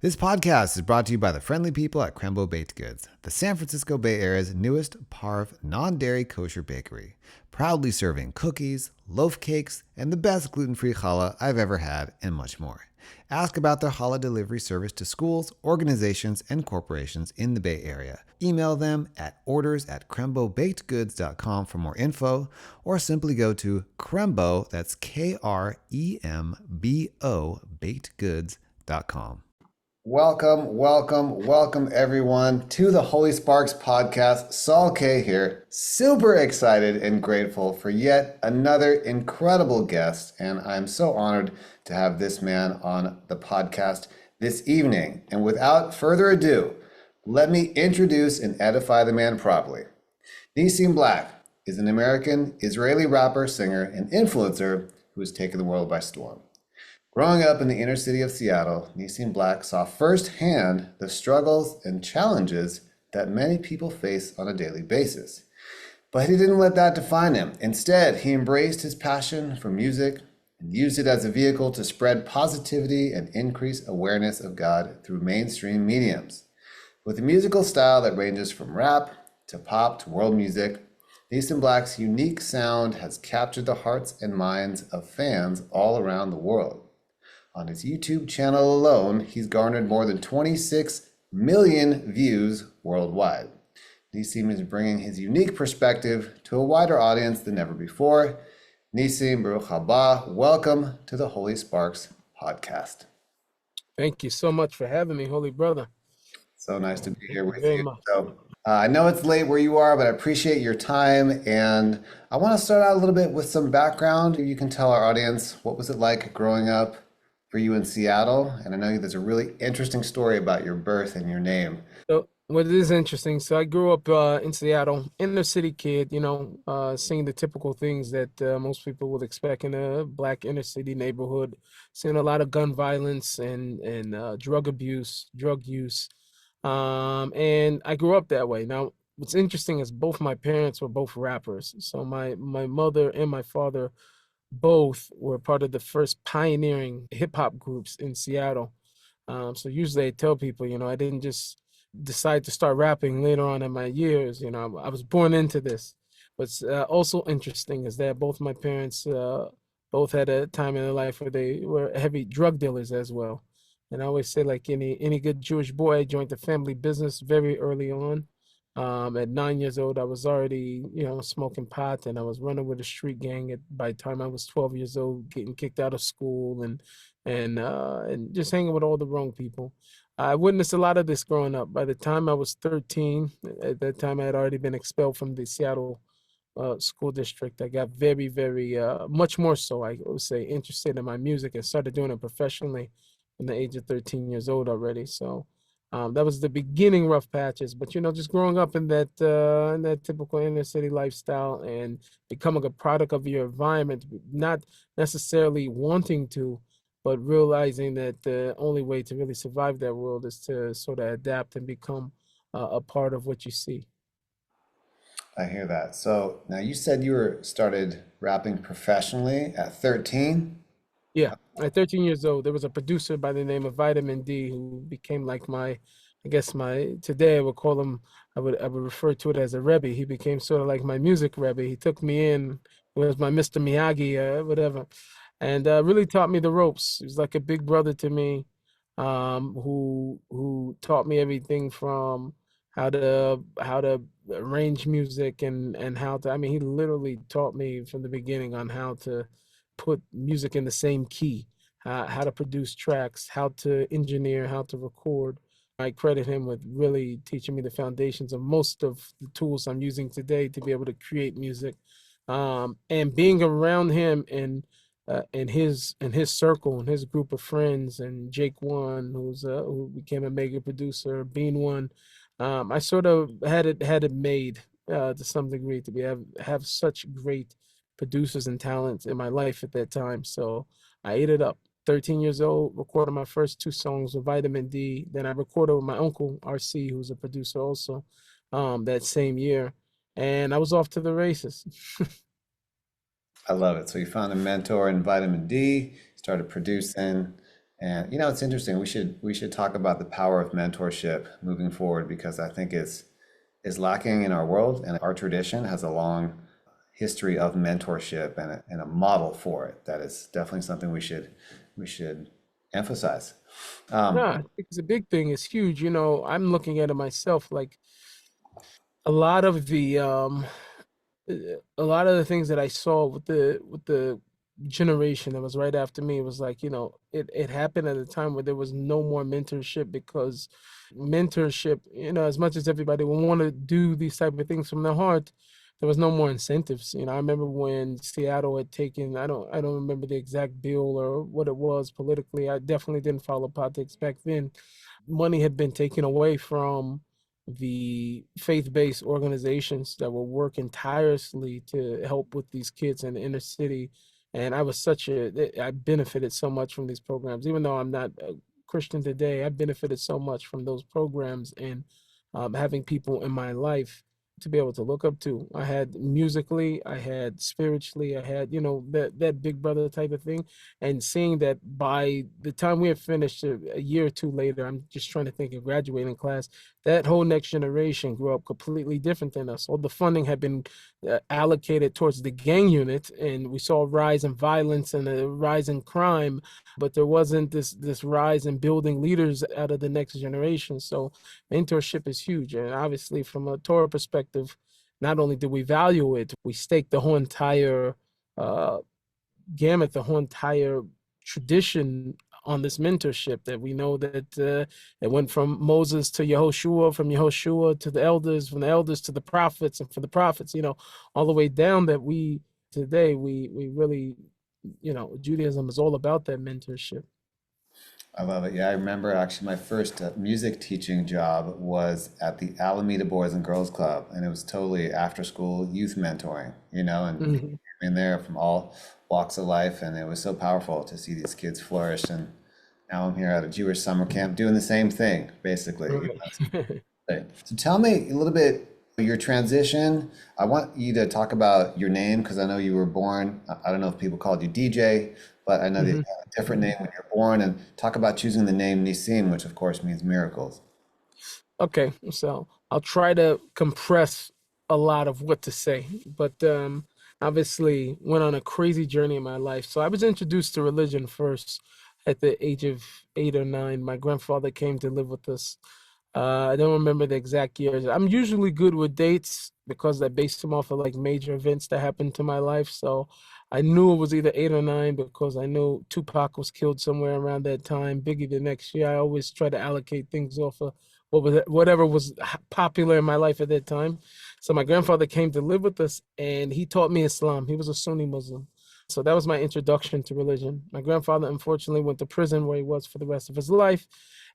This podcast is brought to you by the friendly people at Crembo Baked Goods, the San Francisco Bay Area's newest parve non-dairy kosher bakery, proudly serving cookies, loaf cakes, and the best gluten-free challah I've ever had, and much more. Ask about their challah delivery service to schools, organizations, and corporations in the Bay Area. Email them at orders@crembobakedgoods.com for more info, or simply go to Crembo, that's Krembo, bakedgoods.com. Welcome, everyone, to the Holy Sparks podcast. Saul K here, super excited and grateful for yet another incredible guest, and I'm so honored to have this man on the podcast this evening. And without further ado, let me introduce and edify the man properly. Nissim Black is an American Israeli rapper, singer, and influencer who has taken the world by storm. Growing up in the inner city of Seattle, Nissim Black saw firsthand the struggles and challenges that many people face on a daily basis. But he didn't let that define him. Instead, he embraced his passion for music and used it as a vehicle to spread positivity and increase awareness of God through mainstream mediums. With a musical style that ranges from rap to pop to world music, Nissim Black's unique sound has captured the hearts and minds of fans all around the world. On his YouTube channel alone, he's garnered more than 26 million views worldwide. Nissim is bringing his unique perspective to a wider audience than ever before. Nissim, Baruch haba, welcome to the Holy Sparks podcast. Thank you so much for having me, holy brother. So nice to be here with Very you. much. So, I know it's late where you are, but I appreciate your time. And I want to start out a little bit with some background. You can tell our audience, what was it like growing up for you in Seattle? And I know there's a really interesting story about your birth and your name. So, what is interesting, so I grew up in Seattle, inner city kid, seeing the typical things that most people would expect in a black inner city neighborhood, seeing a lot of gun violence and drug abuse, drug use. And I grew up that way. Now, what's interesting is both my parents were both rappers. So my mother and my father both were part of the first pioneering hip hop groups in Seattle. So usually I tell people, I didn't just decide to start rapping later on in my years. I was born into this. What's also interesting is that both my parents both had a time in their life where they were heavy drug dealers as well. And I always say, like any good Jewish boy, I joined the family business very early on. At 9 years old, I was already, smoking pot, and I was running with a street gang. By the time I was 12 years old, getting kicked out of school and just hanging with all the wrong people. I witnessed a lot of this growing up. By the time I was 13, at that time I had already been expelled from the Seattle school district. I got very, very much more so, I would say, interested in my music and started doing it professionally from the age of 13 years old already. So that was the beginning rough patches, but just growing up in that typical inner city lifestyle and becoming a product of your environment, not necessarily wanting to, but realizing that the only way to really survive that world is to sort of adapt and become a part of what you see. I hear that. So now you said you started rapping professionally at 13. Yeah, at 13 years old, there was a producer by the name of Vitamin D who became like I guess today I would call him, I would refer to it as a Rebbe. He became sort of like my music Rebbe. He took me in, was my Mr. Miyagi, whatever, and really taught me the ropes. He was like a big brother to me, who taught me everything from how to arrange music and how to. I mean, he literally taught me from the beginning on how to put music in the same key, how to produce tracks, how to engineer, how to record. I credit him with really teaching me the foundations of most of the tools I'm using today to be able to create music. And being around him in his circle and his group of friends, and Jake One, who became a mega producer, Bean One, I sort of had it made to some degree to have such great producers and talents in my life at that time. So I ate it up. 13 years old, recorded my first two songs with Vitamin D. Then I recorded with my uncle, RC, who's a producer also, that same year. And I was off to the races. I love it. So you found a mentor in Vitamin D, started producing, And it's interesting. We should talk about the power of mentorship moving forward because I think it's is lacking in our world, and our tradition has a long history of mentorship and a model for it. That is definitely something we should emphasize. Yeah, Um, I think it's a big thing. It's huge. I'm looking at it myself. Like a lot of the a lot of the things that I saw with the generation that was right after me was like, it happened at a time where there was no more mentorship because mentorship, as much as everybody would want to do these type of things from their heart, there was no more incentives. I remember when Seattle had taken, I don't remember the exact bill or what it was politically. I definitely didn't follow politics back then. Money had been taken away from the faith-based organizations that were working tirelessly to help with these kids in the inner city. And I benefited so much from these programs. Even though I'm not a Christian today, I benefited so much from those programs and having people in my life to be able to look up to. I had musically, I had spiritually, I had, that big brother type of thing. And seeing that by the time we had finished a year or two later, I'm just trying to think of graduating class, that whole next generation grew up completely different than us. All the funding had been allocated towards the gang unit, and we saw a rise in violence and a rise in crime, but there wasn't this rise in building leaders out of the next generation. So mentorship is huge, and obviously from a Torah perspective, not only do we value it, we stake the whole entire uh, gamut, the whole entire tradition on this mentorship that we know that it went from Moses to Yehoshua, from Yehoshua to the elders, from the elders to the prophets, and from the prophets, all the way down that we today we really, Judaism is all about that mentorship. I love it. Yeah, I remember actually my first music teaching job was at the Alameda Boys and Girls Club, and it was totally after school youth mentoring, and people Mhm. came in there from all walks of life, and it was so powerful to see these kids flourish. And now I'm here at a Jewish summer camp doing the same thing, basically. Right. Right. So tell me a little bit your transition. I want you to talk about your name because I know you were born. I don't know if people called you DJ, but I know that you Mhm. have a different name when you're born. And talk about choosing the name Nissim, which of course means miracles. Okay, so I'll try to compress a lot of what to say, but obviously went on a crazy journey in my life. So I was introduced to religion first at the age of 8 or 9. My grandfather came to live with us. I don't remember the exact years. I'm usually good with dates because I based them off of like major events that happened to my life. So I knew it was either 8 or 9 because I knew Tupac was killed somewhere around that time. Biggie the next year. I always try to allocate things off of whatever was popular in my life at that time. So my grandfather came to live with us, and he taught me Islam. He was a Sunni Muslim. So that was my introduction to religion. My grandfather unfortunately went to prison where he was for the rest of his life.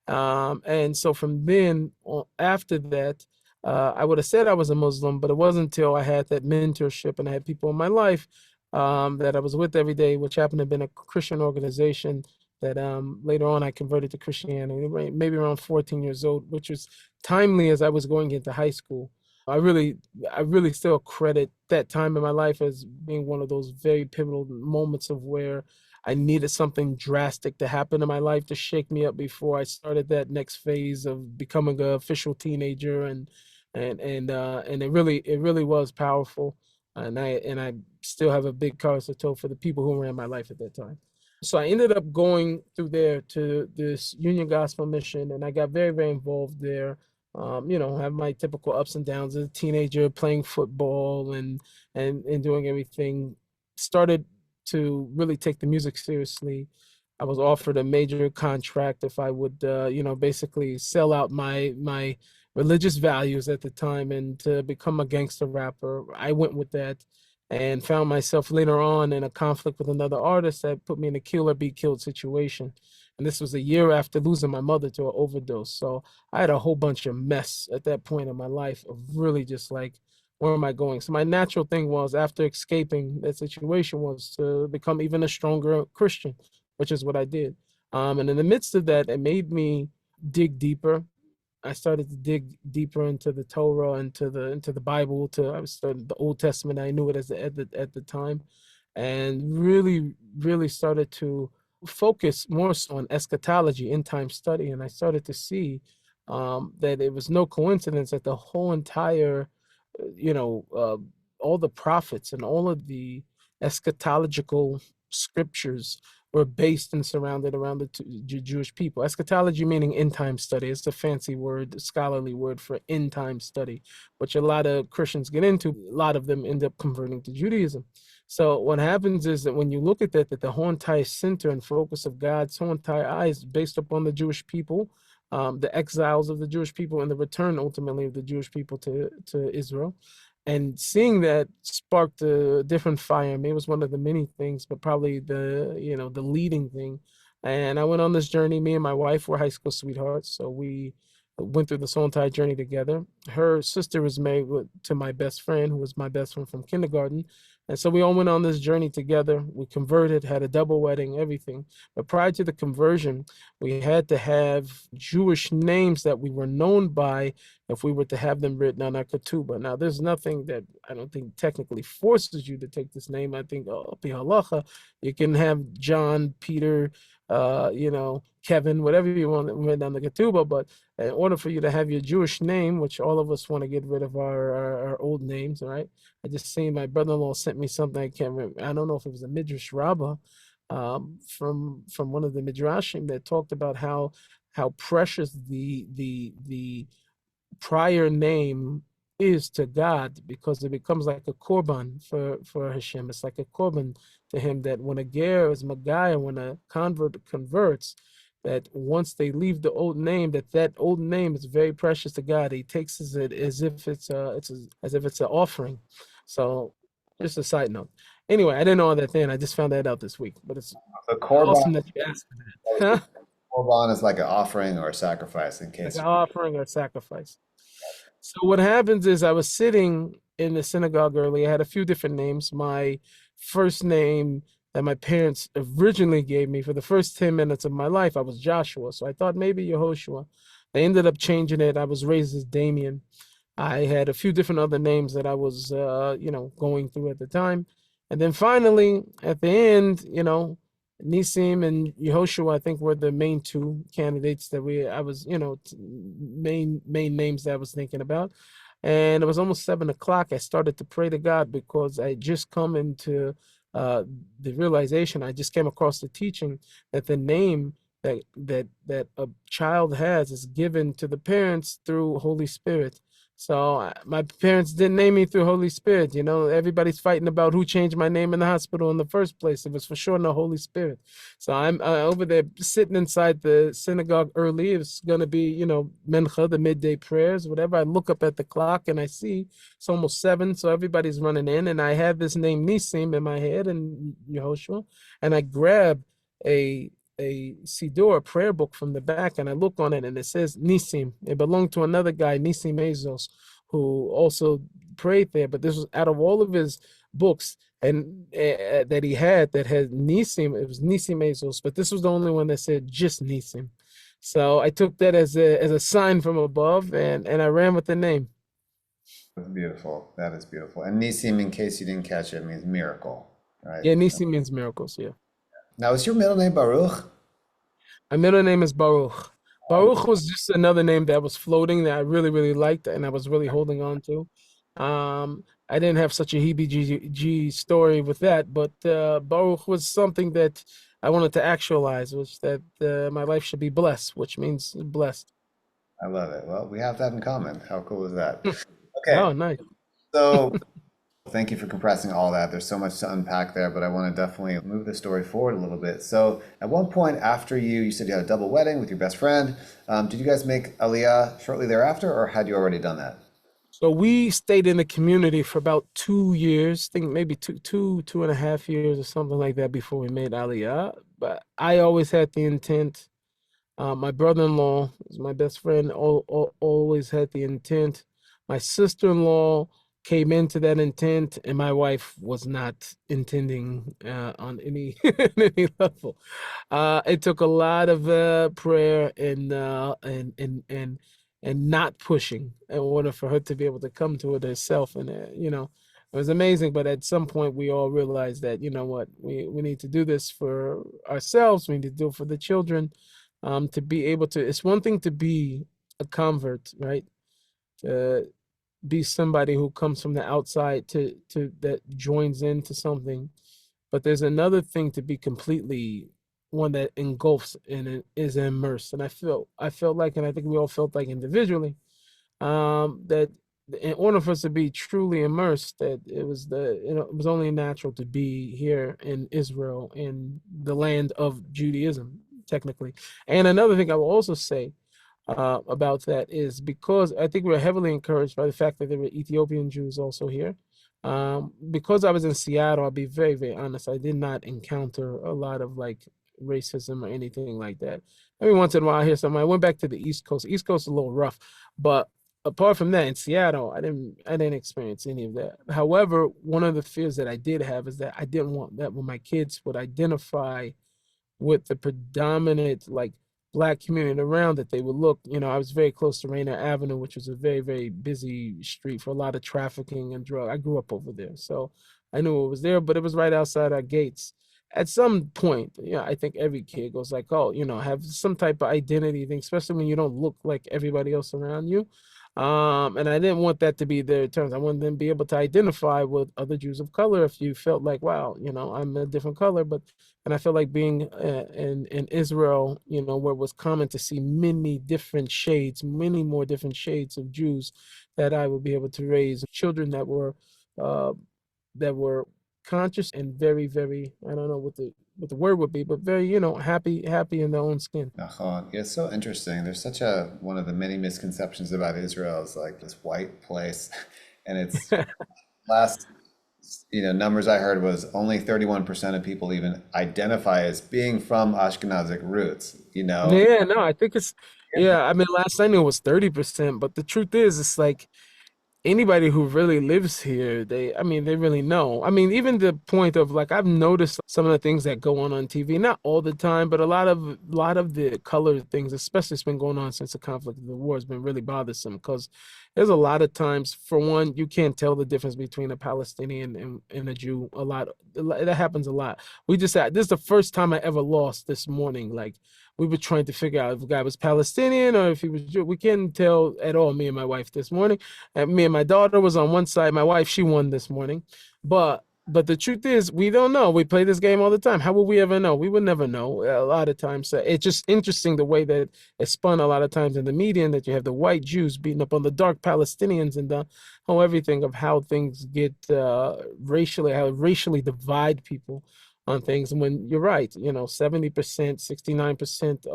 And so from then on, after that, I would have said I was a Muslim, but it wasn't until I had that mentorship and I had people in my life that I was with every day, which happened to have been a Christian organization that later on I converted to Christianity, maybe around 14 years old, which was timely as I was going into high school. I really, I really still credit that time in my life as being one of those very pivotal moments of where I needed something drastic to happen in my life to shake me up before I started that next phase of becoming an official teenager, and it really was powerful, and I still have a big card to toe for the people who were in my life at that time. So I ended up going through there to this Union Gospel Mission, and I got very, very involved there. Have my typical ups and downs as a teenager, playing football and doing everything. Started to really take the music seriously. I was offered a major contract if I would, basically sell out my religious values at the time and to become a gangster rapper. I went with that and found myself later on in a conflict with another artist that put me in a kill or be killed situation. And this was a year after losing my mother to an overdose. So I had a whole bunch of mess at that point in my life of really just like, where am I going? So my natural thing was after escaping that situation was to become even a stronger Christian, which is what I did. And in the midst of that, it made me dig deeper. I started to dig deeper into the Torah, into the Bible. I was starting the Old Testament. I knew it at the time, and really, really started to focus more so on eschatology, end time study, and I started to see that it was no coincidence that the whole entire, you know, all the prophets and all of the eschatological scriptures were based and surrounded around the Jewish people. Eschatology meaning end time study. It's a fancy word, scholarly word for end time study, which a lot of Christians get into. A lot of them end up converting to Judaism. So what happens is that when you look at that the whole entire center and focus of God's whole entire eye is based upon the Jewish people, the exiles of the Jewish people, and the return ultimately of the Jewish people to Israel. And seeing that sparked a different fire. I mean, it was one of the many things, but probably the leading thing. And I went on this journey. Me and my wife were high school sweethearts, so we went through this whole entire journey together. Her sister was married to my best friend, who was my best friend from kindergarten. And so we all went on this journey together. We converted, had a double wedding, everything. But prior to the conversion, we had to have Jewish names that we were known by if we were to have them written on our ketubah. Now, there's nothing that I don't think technically forces you to take this name. I think, pi halacha, you can have John, Peter, Kevin, whatever you want written on the ketubah. But in order for you to have your Jewish name, which all of us want to get rid of our old names, right? I just seen my brother-in-law sent me something. I can't remember. I don't know if it was a midrash rabbah from one of the midrashim that talked about how precious the prior name is to God, because it becomes like a korban for Hashem. It's like a korban to him, that when a ger is Magaya, when a convert converts, that once they leave the old name, that old name is very precious to God. He takes it as if as if it's an offering. So just a side note. Anyway, I didn't know all that then. I just found that out this week. But it's The korban, awesome that you asked me that. Huh? korban is like an offering or a sacrifice in Like case an you. offering or sacrifice. So what happens is I was sitting in the synagogue earlier. I had a few different names. My first name that my parents originally gave me for the first 10 minutes of my life, I was Joshua. So I thought maybe Yehoshua. They ended up changing it. I was raised as Damien. I had a few different other names that I was, going through at the time. And then finally, at the end, Nissim and Yehoshua, I think, were the main two candidates that I was, main names that I was thinking about. And it was almost 7 o'clock. I started to pray to God because I just come into uh, the realization. I just came across the teaching that the name that a child has is given to the parents through Holy Spirit. So my parents didn't name me through Holy Spirit. Everybody's fighting about who changed my name in the hospital in the first place. It was for sure no Holy Spirit. So I'm over there sitting inside the synagogue early. It's going to be, mincha, the midday prayers, whatever. I look up at the clock and I see it's almost 7. So everybody's running in. And I have this name Nissim in my head and Yehoshua. And I grab a Siddur, a prayer book from the back, and I look on it and it says Nissim. It belonged to another guy, Nissim Azos, who also prayed there. But this was out of all of his books and that he had that had Nissim, it was Nissim Azos, but this was the only one that said just Nissim. So I took that as a sign from above, and I ran with the name. That's beautiful. That is beautiful. And Nisim, in case you didn't catch it, means miracle, right? Yeah, Nissim means miracles. Yeah. Now, is your middle name Baruch? My middle name is Baruch. Baruch was just another name that was floating that I really, really liked and I was really holding on to. I didn't have such a heebie-jeebie story with that, but Baruch was something that I wanted to actualize, which that my life should be blessed, which means blessed. I love it. Well, we have that in common. How cool is that? Okay, Oh, nice. so thank you for compressing all that. There's so much to unpack there, but I want to definitely move the story forward a little bit. So, at one point after you said you had a double wedding with your best friend. Did you guys make Aliyah shortly thereafter, or had you already done that? So we stayed in the community for about 2 years, I think maybe 2.5 years or something like that before we made Aliyah. But I always had the intent. My brother-in-law is my best friend, always had the intent. My sister-in-law came into that intent, and my wife was not intending on any any level. It took a lot of prayer and not pushing in order for her to be able to come to it herself. And It was amazing, but at some point we all realized that, you know what, we need to do this for ourselves. We need to do it for the children, to be able to. It's one thing to be a convert, right? To be somebody who comes from the outside to that joins into something, but there's another thing to be completely one that engulfs and is immersed. And I felt like, and I think we all felt like individually, that in order for us to be truly immersed, that it was only natural to be here in Israel, in the land of Judaism, technically. And another thing I will also say about that is because I think we're heavily encouraged by the fact that there were Ethiopian Jews also here. Because I was in Seattle, I'll be very, very honest, I did not encounter a lot of like racism or anything like that. Every once in a while I hear something. I went back to the East Coast. East Coast is a little rough, but apart from that, in Seattle, I didn't experience any of that. However, one of the fears that I did have is that I didn't want that when my kids would identify with the predominant like black community around, that they would look, I was very close to Rainier Avenue, which was a very, very busy street for a lot of trafficking and drug. I grew up over there, so I knew it was there, but it was right outside our gates. At some point, I think every kid goes like, oh, have some type of identity thing, especially when you don't look like everybody else around you. And I didn't want that to be their terms. I wanted them to be able to identify with other Jews of color if you felt like, wow, I'm a different color. But and I feel like being in Israel, where it was common to see many different shades, many more different shades of Jews, that I would be able to raise children uh, that were conscious and very, very, I don't know what the word would be, but very, happy in their own skin. Nachon. Yeah, it's so interesting. There's such a one of the many misconceptions about Israel is like this white place, and it's last numbers I heard was only 31% of people even identify as being from Ashkenazic roots. Yeah, no, I think it's, yeah, I mean, last I knew it was 30%, but the truth is, it's like anybody who really lives here, I mean, they really know. I mean, even the point of like, I've noticed some of the things that go on TV, not all the time, but a lot of the colored things, especially it's been going on since the conflict of the war, has been really bothersome because there's a lot of times, for one, you can't tell the difference between a Palestinian and a Jew. That happens a lot. We just had, this is the first time I ever lost this morning. Like, we were trying to figure out if the guy was Palestinian or if he was Jew. We couldn't tell at all, me and my wife this morning. And me and my daughter was on one side. My wife, she won this morning. But the truth is, we don't know. We play this game all the time. How will we ever know? We would never know a lot of times. So it's just interesting the way that it's spun a lot of times in the media, and that you have the white Jews beating up on the dark Palestinians, and the whole everything of how things get how racially divide people on things. And when you're right, 70%, 69%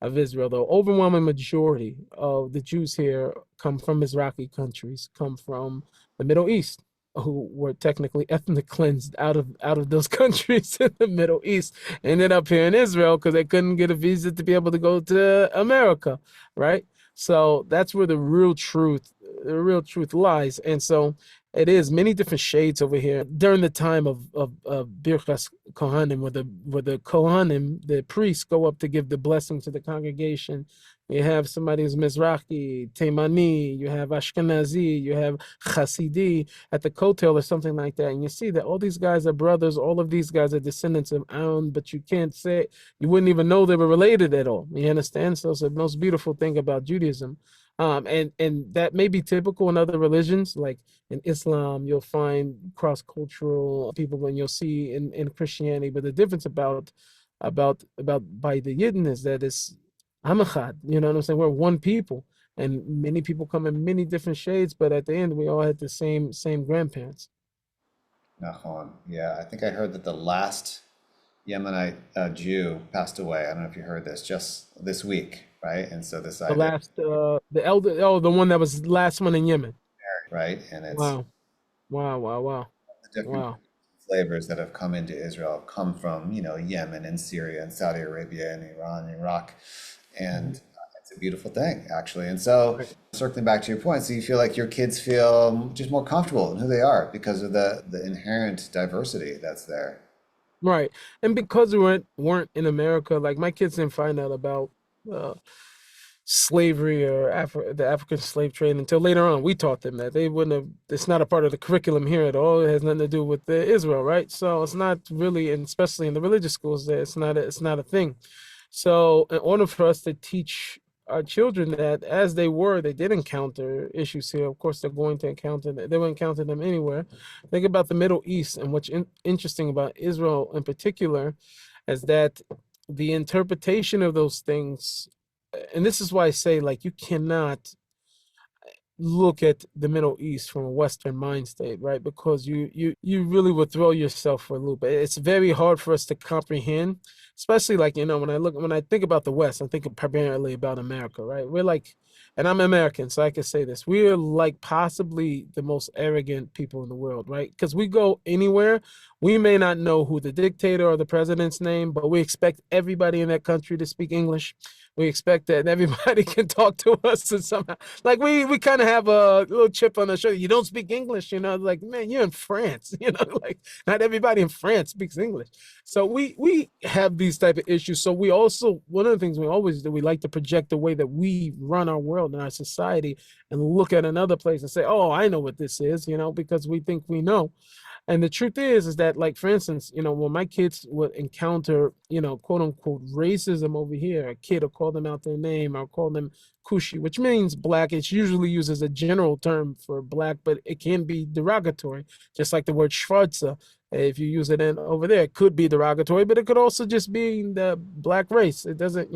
of Israel, the overwhelming majority of the Jews here come from Mizrahi countries, come from the Middle East, who were technically ethnic cleansed out of those countries in the Middle East, ended up here in Israel because they couldn't get a visa to be able to go to America, right? So that's where the real truth lies. And so it is many different shades over here during the time of Birchas Kohanim, where the Kohanim, the priests, go up to give the blessing to the congregation. You have somebody who's Mizrahi, Taimani, you have Ashkenazi, you have Hasidi at the Kotel or something like that. And you see that all these guys are brothers, all of these guys are descendants of Aaron, but you can't say, you wouldn't even know they were related at all. You understand? So it's the most beautiful thing about Judaism. And that may be typical in other religions, like in Islam, you'll find cross-cultural people when you'll see in Christianity. But the difference about by the Yidden is that it's Amachad, you know what I'm saying? We're one people, and many people come in many different shades, but at the end, we all had the same grandparents. Nachon. Yeah, I think I heard that the last Yemenite Jew passed away. I don't know if you heard this just this week, right? And so this The idea, last, the elder, oh, the one that was last one in Yemen. right? And it's Wow, wow, wow, wow, the different wow. flavors that have come into Israel have come from, Yemen and Syria and Saudi Arabia and Iran and Iraq. And Mhm. it's a beautiful thing, actually. And so, Right. circling back to your point, so you feel like your kids feel just more comfortable in who they are because of the inherent diversity that's there. Right. And because we weren't in America, like my kids didn't find out about uh slavery or the African slave trade until later on. We taught them that they wouldn't have. It's not a part of the curriculum here at all. It has nothing to do with Israel, right? So it's not really, and especially in the religious schools, that it's not a thing. So in order for us to teach our children that as they did encounter issues here. Of course, they're going to encounter they will encounter them anywhere. Think about the Middle East, and what's interesting about Israel in particular is that the interpretation of those things, and this is why I say, like, you cannot look at the Middle East from a Western mind state, right? Because you really would throw yourself for a loop. It's very hard for us to comprehend, especially, like, when I think about the West, I think primarily about America, right? We're like, and I'm American, so I can say this. We're like possibly the most arrogant people in the world, right? Because we go anywhere, we may not know who the dictator or the president's name, but we expect everybody in that country to speak English. We expect that everybody can talk to us and somehow, like, we kind of have a little chip on the shoulder. You don't speak English, like, man, you're in France, like, not everybody in France speaks English. So we have these type of issues. So we also, one of the things we always do, we like to project the way that we run our world and our society and look at another place and say, oh, I know what this is, because we think we know. And the truth is that, like, for instance, when my kids would encounter, quote unquote racism over here, a kid will call them out their name or call them Kushi, which means black. It's usually used as a general term for black, but it can be derogatory, just like the word Schwarzer. If you use it over there, it could be derogatory, but it could also just be the black race. It doesn't.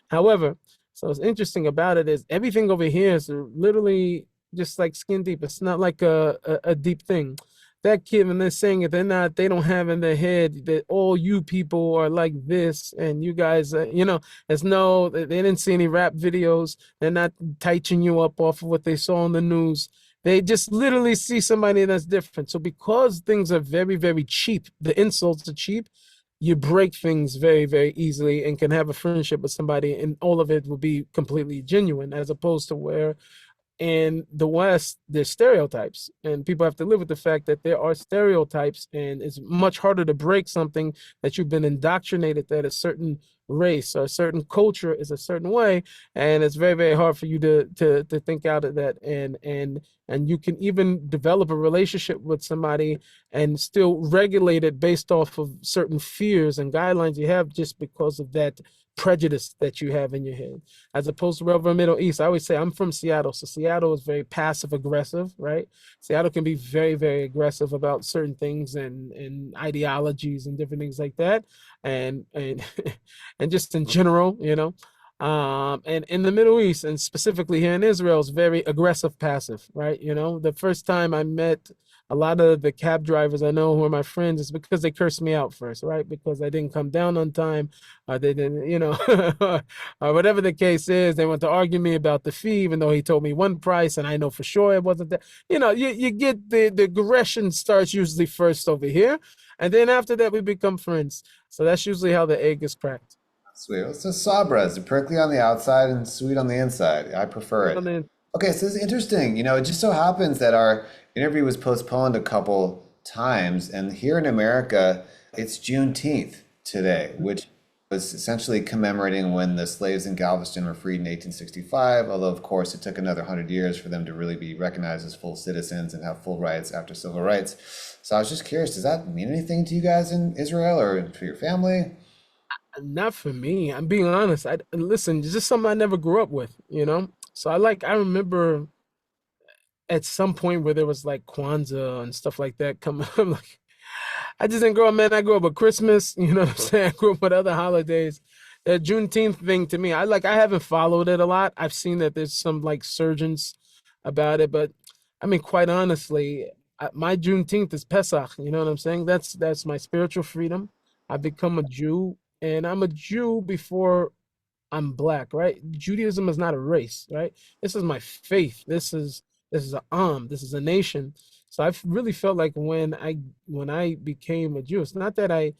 However, so what's interesting about it is everything over here is literally just like skin deep. It's not like a deep thing. That kid, when they're saying it, they don't have in their head that all you people are like this and you guys, there's no, they didn't see any rap videos. They're not teaching you up off of what they saw on the news. They just literally see somebody that's different. So because things are very, very cheap, the insults are cheap, you break things very, very easily and can have a friendship with somebody, and all of it will be completely genuine, as opposed to where in the West, there's stereotypes, and people have to live with the fact that there are stereotypes, and it's much harder to break something that you've been indoctrinated that a certain race or a certain culture is a certain way, and it's very, very hard for you to think out of that, and you can even develop a relationship with somebody and still regulate it based off of certain fears and guidelines you have just because of that prejudice that you have in your head, as opposed to over the Middle East. I always say I'm from Seattle, so Seattle is very passive aggressive, right? Seattle can be very, very aggressive about certain things and ideologies and different things like that, and and just in general, and in the Middle East, and specifically here in Israel, is very aggressive passive, right? The first time I met a lot of the cab drivers I know who are my friends is because they cursed me out first, right? Because I didn't come down on time, or they didn't, or whatever the case is. They want to argue me about the fee, even though he told me one price, and I know for sure it wasn't that. You get the aggression starts usually first over here, and then after that we become friends. So that's usually how the egg is cracked. Sweet. It's a Sabra. It's prickly on the outside and sweet on the inside. I prefer You know, it. then Okay, so this is interesting. It just so happens that our interview was postponed a couple times, and here in America, it's Juneteenth today, which was essentially commemorating when the slaves in Galveston were freed in 1865, although, of course, it took another 100 years for them to really be recognized as full citizens and have full rights after civil rights. So I was just curious, does that mean anything to you guys in Israel or for your family? not for me. I'm being honest. I listen. It's just something I never grew up with. So I remember at some point where there was like Kwanzaa and stuff like that coming up. Like, I just didn't grow up, man. I grew up with Christmas, you know what I'm saying? I grew up with other holidays. The Juneteenth thing to me, I haven't followed it a lot. I've seen that there's some like surgeons about it, but I mean, quite honestly, my Juneteenth is Pesach. You know what I'm saying? That's my spiritual freedom. I've become a Jew, and I'm a Jew before I'm black, right? Judaism is not a race, right? This is my faith. This is a this is a nation. So I've really felt like when I became a Jew, it's not that I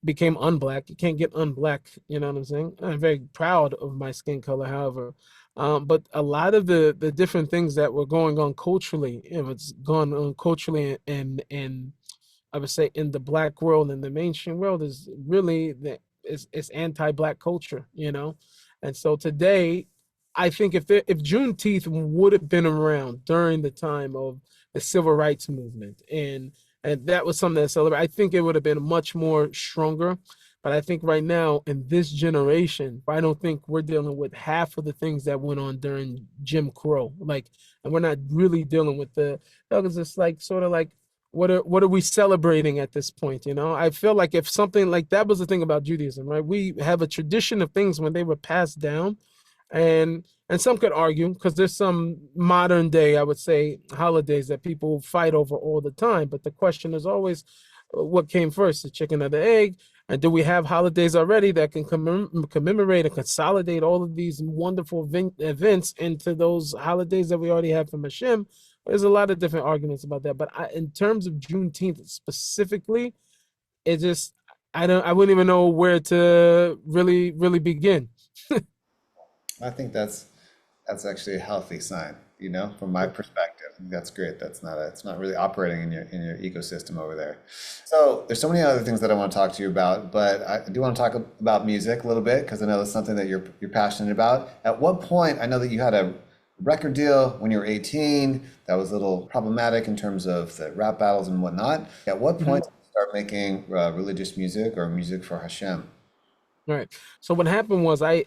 became unblack. You can't get unblack, you know what I'm saying? I'm very proud of my skin color, however. But a lot of the different things that were going on culturally, it's gone on culturally and I would say in the black world and the mainstream world is really it's anti-black culture. And so today I think if Juneteenth would have been around during the time of the civil rights movement, and that was something that celebrated, I think it would have been much more stronger. But I think right now in this generation, I don't think we're dealing with half of the things that went on during Jim Crow. Like, and we're not really dealing with the, because it's like sort of like, what are we celebrating at this point? You know, I feel like if something like that was the thing about Judaism, right? We have a tradition of things when they were passed down, and some could argue because there's some modern day, I would say, holidays that people fight over all the time. But the question is always, what came first, the chicken or the egg? And do we have holidays already that can commemorate and consolidate all of these wonderful events into those holidays that we already have from Hashem? There's a lot of different arguments about that. But in terms of Juneteenth specifically, it just, I wouldn't even know where to really begin. I think that's actually a healthy sign, from my perspective. I think that's great. It's not really operating in your ecosystem over there. So there's so many other things that I want to talk to you about, but I do want to talk about music a little bit because I know that's something that you're passionate about. At what point, I know that you had a record deal when you were 18, that was a little problematic in terms of the rap battles and whatnot. At what point did you start making religious music or music for Hashem? Right. So what happened was I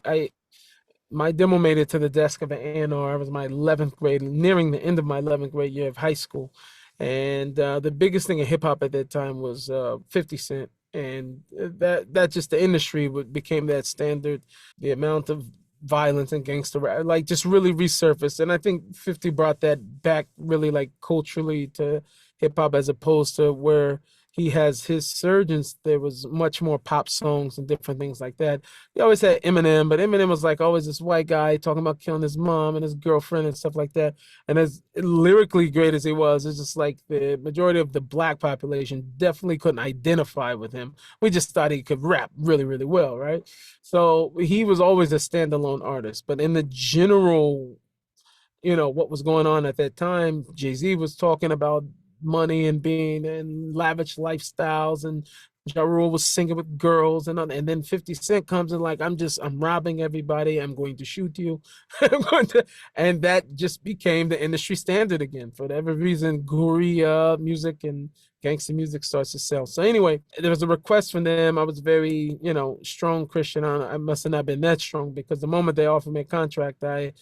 my demo made it to the desk of an A&R. I was my 11th grade, nearing the end of my 11th grade year of high school. And the biggest thing in hip hop at that time was 50 Cent. And that just the industry became that standard. The amount of violence and gangster rap, like just really resurfaced. And I think 50 brought that back really like culturally to hip hop as opposed to where he has his surgeons. There was much more pop songs and different things like that. He always had Eminem, but Eminem was like always this white guy talking about killing his mom and his girlfriend and stuff like that. And as lyrically great as he was, it's just like the majority of the black population definitely couldn't identify with him. We just thought he could rap really well, right? So he was always a standalone artist. But in the general, what was going on at that time, Jay-Z was talking about money and being in lavish lifestyles, and Ja Rule was singing with girls, and then 50 Cent comes in like, I'm robbing everybody, I'm going to shoot you. I'm going to, and that just became the industry standard again. For whatever reason, gory music and gangster music starts to sell. So anyway, there was a request from them. I was very, strong Christian. I must have not been that strong because the moment they offered me a contract, I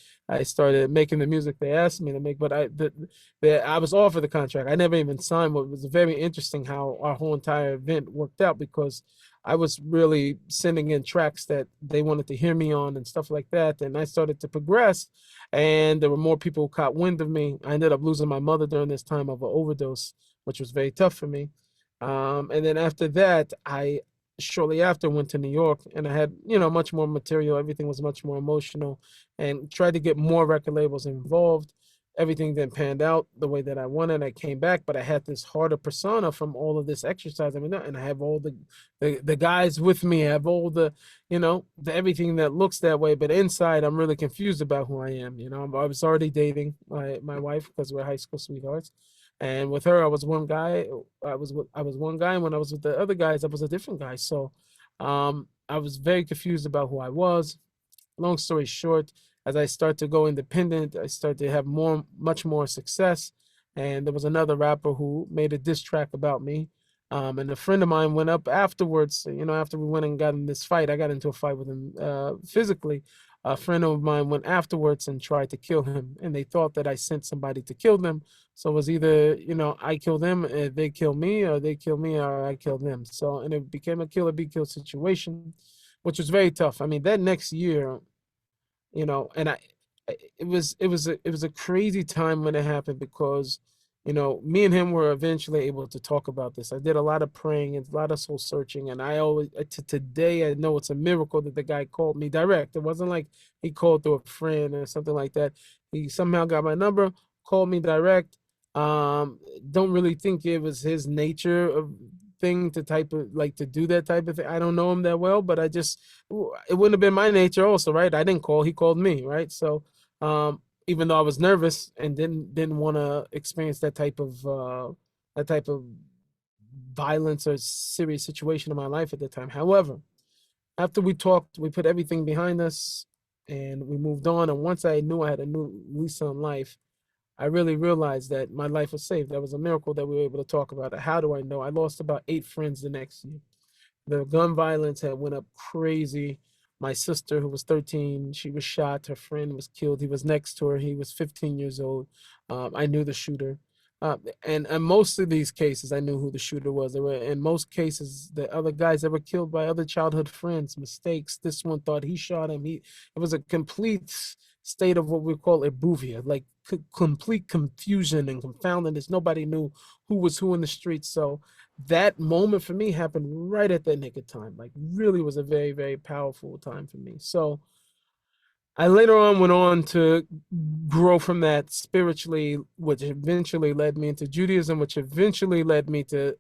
started making the music they asked me to make. But I was offered the contract. I never even signed. What was very interesting how our whole entire event worked out because I was really sending in tracks that they wanted to hear me on and stuff like that. And I started to progress, and there were more people who caught wind of me. I ended up losing my mother during this time of an overdose, which was very tough for me. And then after that, I shortly after went to New York, and I had, much more material. Everything was much more emotional, and tried to get more record labels involved. Everything then panned out the way that I wanted. I came back, but I had this harder persona from all of this exercise. I mean, and I have all the guys with me. I have all the everything that looks that way, but inside I'm really confused about who I am. I was already dating my wife because we're high school sweethearts. And with her, I was one guy. I was one guy, and when I was with the other guys, I was a different guy. So I was very confused about who I was. Long story short, as I start to go independent, I start to have much more success. And there was another rapper who made a diss track about me. And a friend of mine went up afterwards, after we went and got in this fight. I got into a fight with him physically. A friend of mine went afterwards and tried to kill him, and they thought that I sent somebody to kill them. So it was either, I kill them, they kill me, or they kill me, or I kill them. So, and it became a kill or be killed situation, which was very tough. I mean, that next year, and it was a crazy time when it happened because, me and him were eventually able to talk about this. I did a lot of praying and a lot of soul searching, and I always to today I know it's a miracle that the guy called me direct. It wasn't like he called through a friend or something like that. He somehow got my number, called me direct. Don't really think it was his nature of thing to type of like to do that type of thing. I don't know him that well, but it wouldn't have been my nature also, right? I didn't call, he called me, right? So even though I was nervous and didn't want to experience that type of violence or serious situation in my life at the time. However, after we talked, we put everything behind us, and we moved on. And once I knew I had a new lease on life, I really realized that my life was saved. That was a miracle that we were able to talk about it. How do I know? I lost about 8 friends the next year. The gun violence had went up crazy. My sister, who was 13, she was shot. Her friend was killed. He was next to her. He was 15 years old. I knew the shooter. And most of these cases, I knew who the shooter was. There were, in most cases, the other guys that were killed by other childhood friends, mistakes. This one thought he shot him. It was a complete state of what we call ebuvia, like complete confusion and confoundedness. Nobody knew who was who in the streets. So that moment for me happened right at that nick of time. Like really was a very, very powerful time for me. So I later on went on to grow from that spiritually, which eventually led me into Judaism, which eventually led me to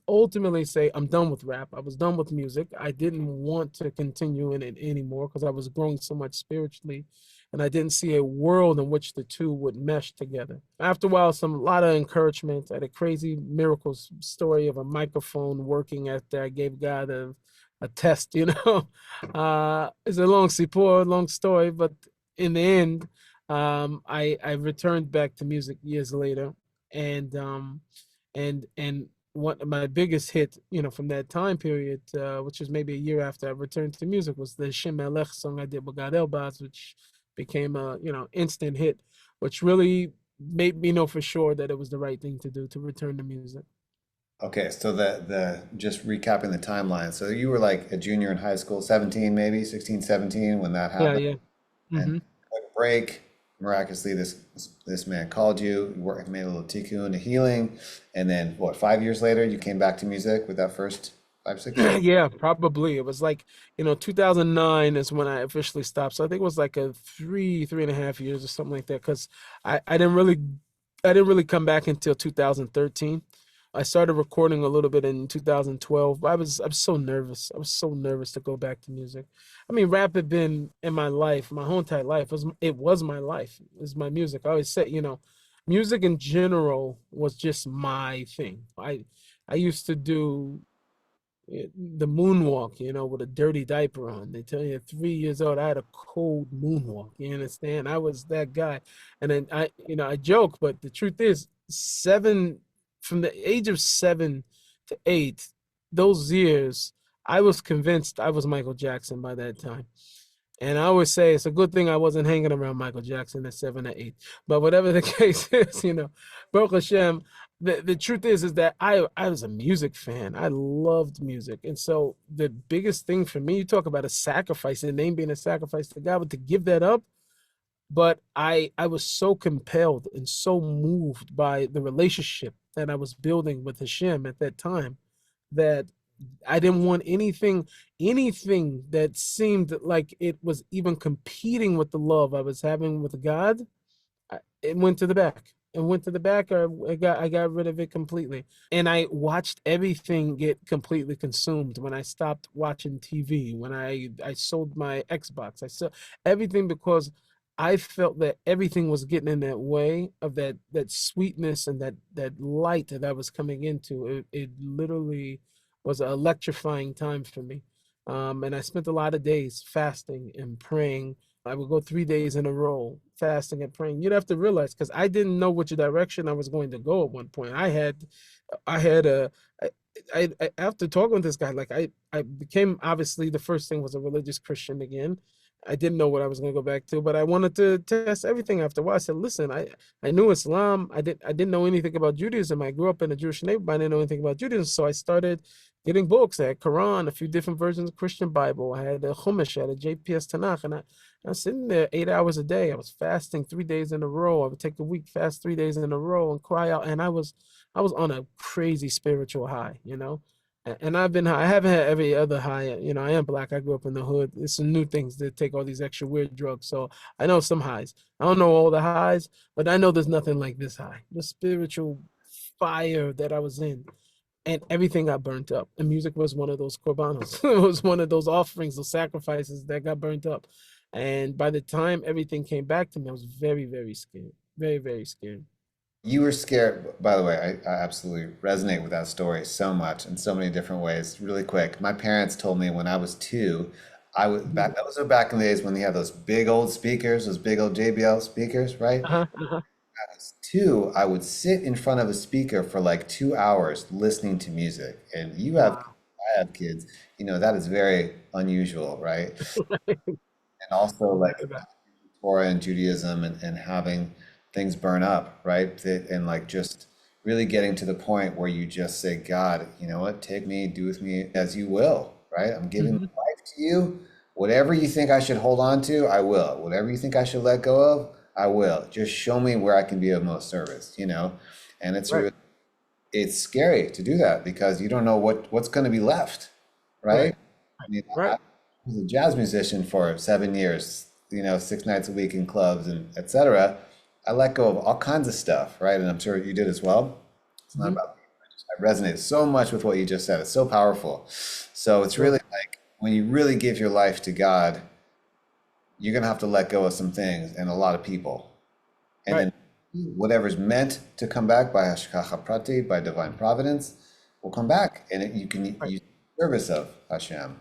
ultimately say, I'm done with rap. I was done with music. I didn't want to continue in it anymore because I was growing so much spiritually. And I didn't see a world in which the two would mesh together. After a while, a lot of encouragement. I had a crazy miracles story of a microphone working after I gave God a test, you know. It's a long sipur, long story, but in the end, I returned back to music years later, and one of my biggest hit, you know, from that time period, which was maybe a year after I returned to music, was the Shem Melech song I did with Gad Elbaz, which became a instant hit, which really made me know for sure that it was the right thing to do to return to music. Okay, so the just recapping the timeline. So you were like a junior in high school, 17 maybe, 16, 17 when that Yeah, happened. yeah. And Hmm. took a break. Miraculously, this man called you. You worked, made a little tikkun, a healing, and then what? 5 years later, you came back to music with that first 5, 6 years. Yeah, probably. It was like, 2009 is when I officially stopped. So I think it was like a 3.5 years or something like that. Because I didn't really come back until 2013. I started recording a little bit in 2012. But I was so nervous. I was so nervous to go back to music. I mean, rap had been in my life, my whole entire life. It was my life. It was my music. I always say, music in general was just my thing. I used to do the moonwalk, with a dirty diaper on. They tell you at 3 years old, I had a cold moonwalk. You understand? I was that guy. And then I joke, but the truth is, from the age of 7 to 8, those years, I was convinced I was Michael Jackson by that time. And I always say it's a good thing I wasn't hanging around Michael Jackson at 7 or 8. But whatever the case is, Baruch Hashem, the truth is that I was a music fan. I loved music. And so the biggest thing for me, you talk about a sacrifice, the name being a sacrifice to God, but to give that up. But I was so compelled and so moved by the relationship that I was building with Hashem at that time that I didn't want anything that seemed like it was even competing with the love I was having with God. It went to the back. It went to the back, or I got rid of it completely. And I watched everything get completely consumed when I stopped watching TV, when I sold my Xbox. I sold everything because I felt that everything was getting in that way of that sweetness and that light that I was coming into. It literally was an electrifying time for me. And I spent a lot of days fasting and praying. I would go 3 days in a row, fasting and praying. You'd have to realize, because I didn't know which direction I was going to go at one point. I had a, after talking with this guy, like I became, obviously the first thing was a religious Christian again. I didn't know what I was going to go back to, but I wanted to test everything after a while. I said, listen, I knew Islam. I didn't know anything about Judaism. I grew up in a Jewish neighborhood, but I didn't know anything about Judaism. So I started getting books. I had Quran, a few different versions of Christian Bible. I had a Chumash, I had a JPS Tanakh, and I was sitting there 8 hours a day. I was fasting 3 days in a row. I would take a week, fast 3 days in a row, and cry out. And I was on a crazy spiritual high. And I haven't had every other high. I am black. I grew up in the hood. It's some new things that take all these extra weird drugs. So I know some highs. I don't know all the highs, but I know there's nothing like this high. The spiritual fire that I was in, and everything got burnt up. And music was one of those korbanos. It was one of those offerings, those sacrifices that got burnt up. And by the time everything came back to me, I was very, very scared. Very, very scared. You were scared, by the way, I absolutely resonate with that story so much in so many different ways. Really quick, my parents told me when I was 2, I would Mhm. back those are back in the days when they had those big old speakers, those big old JBL speakers, right? Uh-huh, uh-huh. Two, I would sit in front of a speaker for like 2 hours listening to music. And you have, Wow. I have kids, that is very unusual, right? And also like Very bad. Torah and Judaism and having things burn up, right? And like just really getting to the point where you just say, God, you know what? Take me, do with me as you will, right? I'm giving Hmm. my life to you. Whatever you think I should hold on to, I will. Whatever you think I should let go of, I will. Just show me where I can be of most service. And Right, it's scary to do that because you don't know what's going to be left, right? right, I mean, I right. was a jazz musician for 7 years, 6 nights a week in clubs and etc. I let go of all kinds of stuff, right? And I'm sure you did as well. It's not Hmm. about me. I resonate so much with what you just said. It's so powerful. So it's Right. really like when you really give your life to God, you're gonna have to let go of some things and a lot of people. And Right. then whatever's meant to come back by Hashgacha Prati, by divine providence, will come back. And you can Right. use service of Hashem,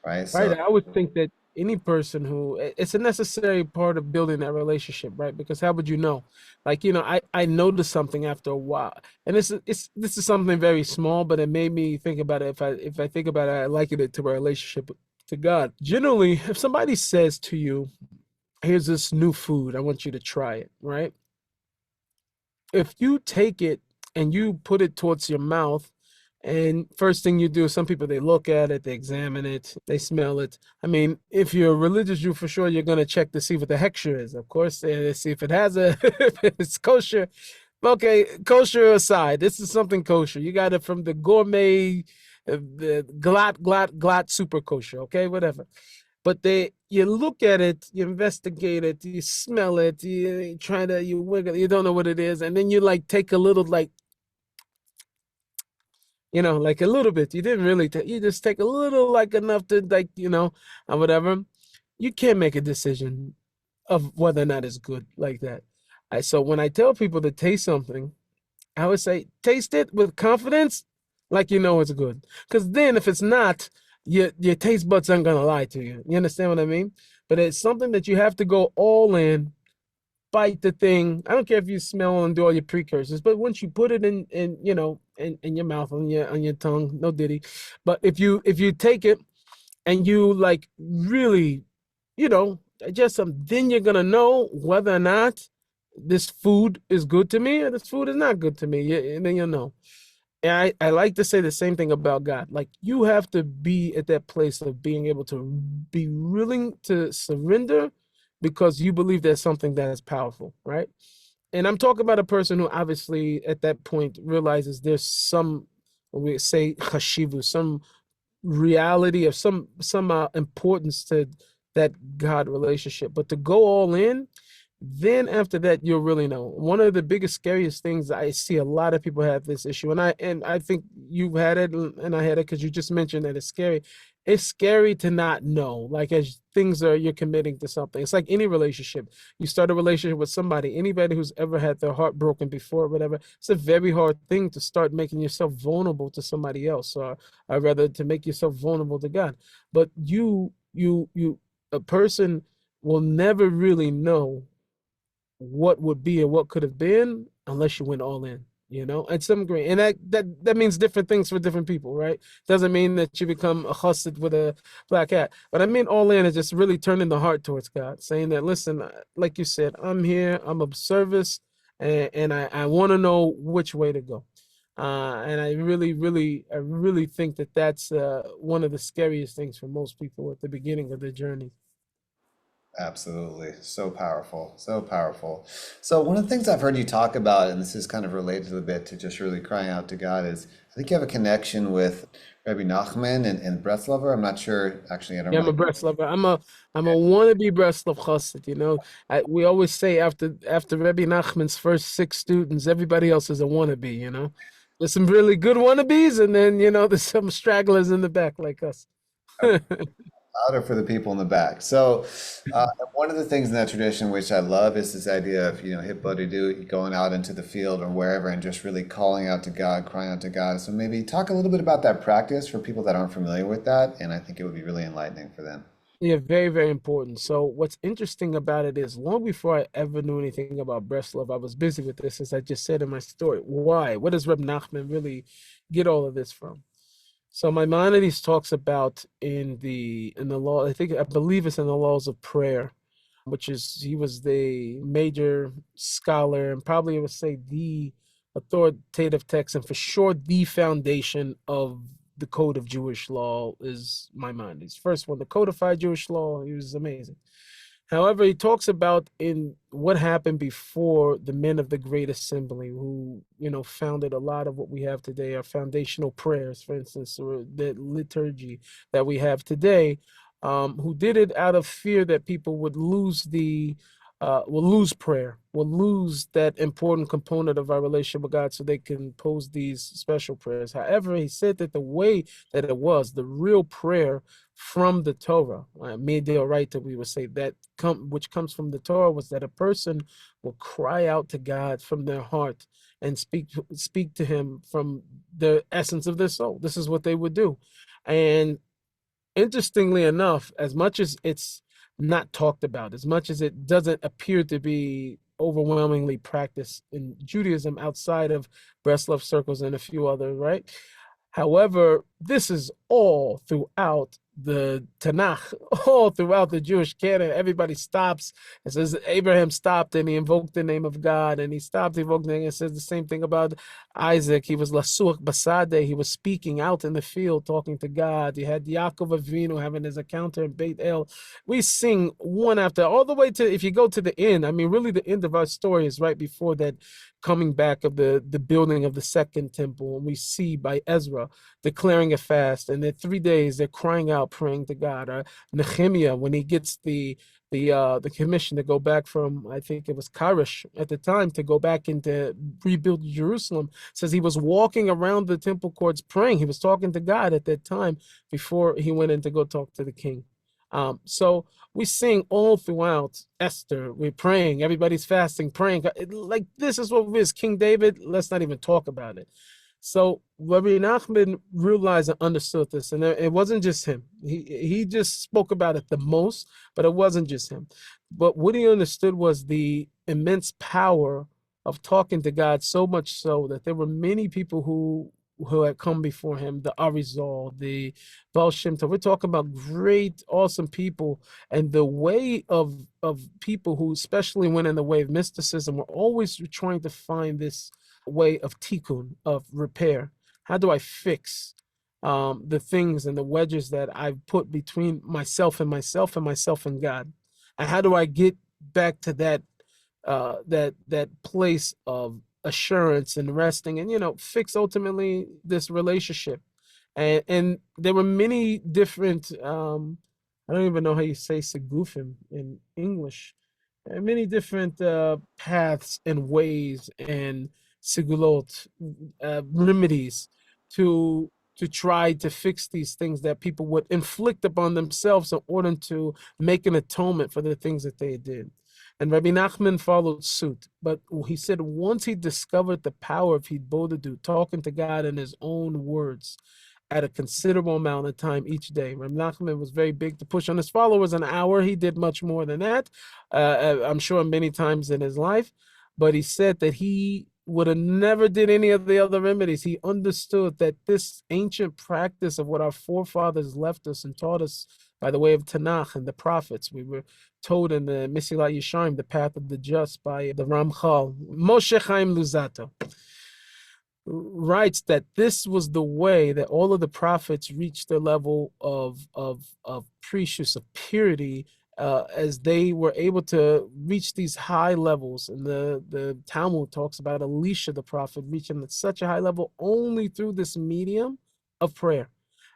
right? Right. So I would think that any person who it's a necessary part of building that relationship, right? Because how would you know? Like, I noticed something after a while. And this is something very small, but it made me think about it. If I think about it, I liken it to a relationship to God. Generally, if somebody says to you, here's this new food, I want you to try it, right? If you take it and you put it towards your mouth, and first thing you do, some people they look at it, they examine it, they smell it. I mean, if you're a religious Jew, for sure you're gonna check to see what the hechsher is, of course, and see if it has if it's kosher. Okay, kosher aside, this is something kosher. You got it from the gourmet, the glot super kosher. Okay, whatever. But you look at it, you investigate it, you smell it, you try to, you wiggle, you don't know what it is, and then you like take a little, like, like a little bit. You didn't really take, you just take a little, like enough to, like, or whatever. You can't make a decision of whether or not it's good like that. So when I tell people to taste something, I would say taste it with confidence, like you know it's good. Because then if it's not, your taste buds aren't gonna lie to you. You understand what I mean? But it's something that you have to go all in, bite the thing. I don't care if you smell and do all your precursors, but once you put it in your mouth, on your tongue, no diddy. But if you take it and you like really, digest some, then you're gonna know whether or not this food is good to me or this food is not good to me. And then you'll know. And I like to say the same thing about God. Like you have to be at that place of being able to be willing to surrender because you believe there's something that is powerful, right? And I'm talking about a person who obviously at that point realizes there's some, we say chashivu, some reality of some importance to that God relationship. But to go all in, then after that you'll really know. One of the biggest, scariest things, I see a lot of people have this issue, and I think you've had it, and I had it because you just mentioned that it's scary. It's scary to not know, like as things are, you're committing to something. It's like any relationship. You start a relationship with somebody, anybody who's ever had their heart broken before, whatever. It's a very hard thing to start making yourself vulnerable to somebody else, or rather to make yourself vulnerable to God. But a person will never really know what would be and what could have been unless you went all in, at some degree. And that means different things for different people, right? Doesn't mean that you become a chassid with a black hat. But I mean all in is just really turning the heart towards God, saying that, listen, like you said, I'm here, I'm of service, and I want to know which way to go. And I really think that that's one of the scariest things for most people at the beginning of their journey. absolutely. So powerful. So powerful. So one of the things I've heard you talk about, and this is kind of related a bit to just really crying out to God, is I think you have a connection with Rabbi Nachman and Breslauer. I'm not sure, actually, I don't Yeah, I'm really. a Breslov. I'm a wannabe Breslov chassid. We always say after Rebbe Nachman's first six students, everybody else is a wannabe. There's some really good wannabes, and then there's some stragglers in the back like us. Louder for the people in the back. So, one of the things in that tradition which I love is this idea of, Hitbodedut, going out into the field or wherever and just really calling out to God, crying out to God. So maybe talk a little bit about that practice for people that aren't familiar with that, and I think it would be really enlightening for them. Yeah, very, very important. So what's interesting about it is long before I ever knew anything about Breslov, I was busy with this, as I just said in my story. Why? What does Reb Nachman really get all of this from? So Maimonides talks about in the law, I believe it's in the laws of prayer, which is he was the major scholar and probably I would say the authoritative text and for sure the foundation of the code of Jewish law is Maimonides. First one to codify Jewish law, he was amazing. However, he talks about in what happened before the men of the Great Assembly, who founded a lot of what we have today, our foundational prayers, for instance, or the liturgy that we have today, who did it out of fear that people would will lose prayer, will lose that important component of our relationship with God, so they can pose these special prayers. However, he said that the way that it was, the real prayer from the Torah, Midoraita, we would say that which comes from the Torah, was that a person will cry out to God from their heart and speak to Him from the essence of their soul. This is what they would do, and interestingly enough, as much as it's not talked about, as much as it doesn't appear to be overwhelmingly practiced in Judaism outside of Breslov circles and a few others, right? However, this is all throughout the Tanakh, all throughout the Jewish canon. Everybody stops and says Abraham stopped and he invoked the name of God, and he stopped, he invoked the name, and says the same thing about Isaac. He was Lasuach Basade, he was speaking out in the field, talking to God. You had Yaakov Avinu having his encounter in Beit El. We sing one after, all the way to, if you go to the end, I mean, really the end of our story is right before that coming back of the building of the second temple, and we see by Ezra declaring a fast, and in 3 days they're crying out, praying to God. Nehemiah, when he gets the commission to go back from, I think it was Karish at the time, to go back and to rebuild Jerusalem, says he was walking around the temple courts praying. He was talking to God at that time before he went in to go talk to the king. So we sing all throughout Esther. We're praying. Everybody's fasting, praying. Like, this is what it is. King David, let's not even talk about it. So Rabbi Nachman realized and understood this, and it wasn't just him. He just spoke about it the most, but it wasn't just him. But what he understood was the immense power of talking to God, so much so that there were many people who had come before him, the Arizal, the Baal Shem Tov. We're talking about great, awesome people, and the way of people who especially went in the way of mysticism were always trying to find this way of tikkun, of repair. How do I fix the things and the wedges that I've put between myself and myself and myself and God? And how do I get back to that place of assurance and resting, and fix ultimately this relationship? And there were many different I don't even know how you say segufim in English. Many different paths and ways and sigulot, remedies to try to fix these things that people would inflict upon themselves in order to make an atonement for the things that they did. And Rabbi Nachman followed suit. But he said once he discovered the power of Hitbodedut, talking to God in his own words, at a considerable amount of time each day. Reb Nachman was very big to push on his followers an hour. He did much more than that, I'm sure many times in his life. But he said that he would have never did any of the other remedies. He understood that this ancient practice of what our forefathers left us and taught us by the way of Tanakh and the prophets. We were told in the Mesilat Yesharim, the path of the just, by the Ramchal, Moshe Chaim Luzzatto, writes that this was the way that all of the prophets reached their level of precious, of purity, as they were able to reach these high levels. And the Talmud talks about Elisha the prophet reaching at such a high level only through this medium of prayer.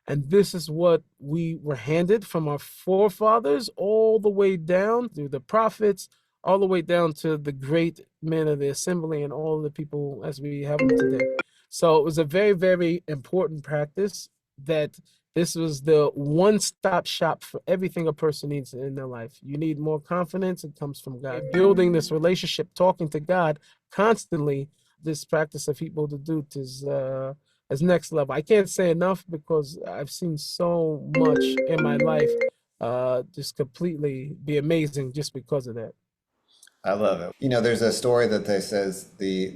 And this is what we were handed from our forefathers all the way down through the prophets, all the way down to the great men of the assembly and all the people as we have them today. So it was a very, very important practice that this was the one-stop shop for everything a person needs in their life. You need more confidence, it comes from God. Building this relationship, talking to God constantly, this practice of Hitbodedut is next level. I can't say enough because I've seen so much in my life just completely be amazing just because of that. I love it. You know, there's a story that they says the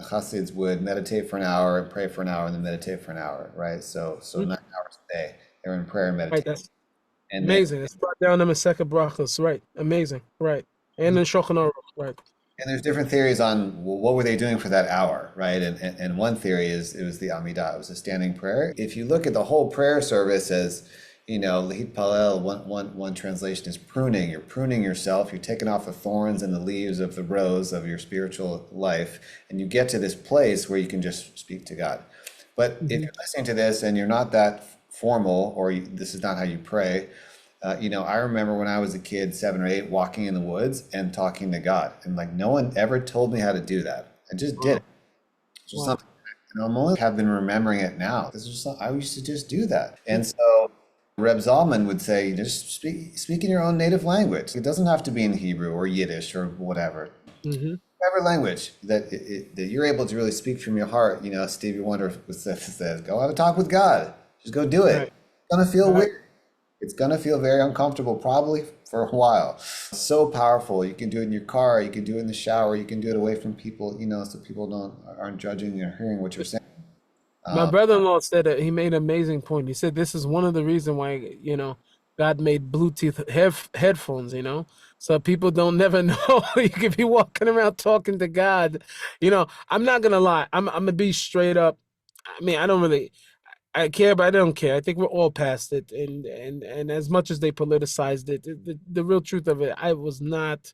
Hasids would meditate for an hour and pray for an hour and then meditate for an hour, right? So Mhm. 9 hours a day. They're in prayer and Right, meditation. that's And then amazing. It's brought down them in second brachas, right? Amazing, right? And in Shulchan Aruch, right? and there's different theories on, well, what were they doing for that hour, right? And one theory is it was the Amidah, it was a standing prayer. If you look at the whole prayer service as, you know, Hitpalel, one translation is pruning. You're pruning yourself. You're taking off the thorns and the leaves of the rose of your spiritual life, and you get to this place where you can just speak to God. But if Hmm. you're listening to this and you're not that formal, or this is not how you pray, you know, I remember when I was a kid, 7 or 8, walking in the woods and talking to God, and like no one ever told me how to do that. I just did it. Wow, It's just wow. something, and I'm only have been remembering it now. This is just I used to just do that, and so Reb Zalman would say, just speak in your own native language. It doesn't have to be in Hebrew or Yiddish or whatever. Mm-hmm. Whatever language that you're able to really speak from your heart. You know, Stevie Wonder says, "Go have a talk with God. Just go do it. Right, It's gonna feel right. weird. It's gonna feel very uncomfortable, probably for a while. So powerful. You can do it in your car. You can do it in the shower. You can do it away from people. You know, so people aren't judging or hearing what you're saying. My Um, brother-in-law said that he made an amazing point. He said this is one of the reasons why, God made Bluetooth headphones, so people don't never know. You could be walking around talking to God. I'm not gonna lie. I'm gonna be straight up. I mean, I don't really I care, but I don't care. I think we're all past it. And as much as they politicized it, the real truth of it, I was not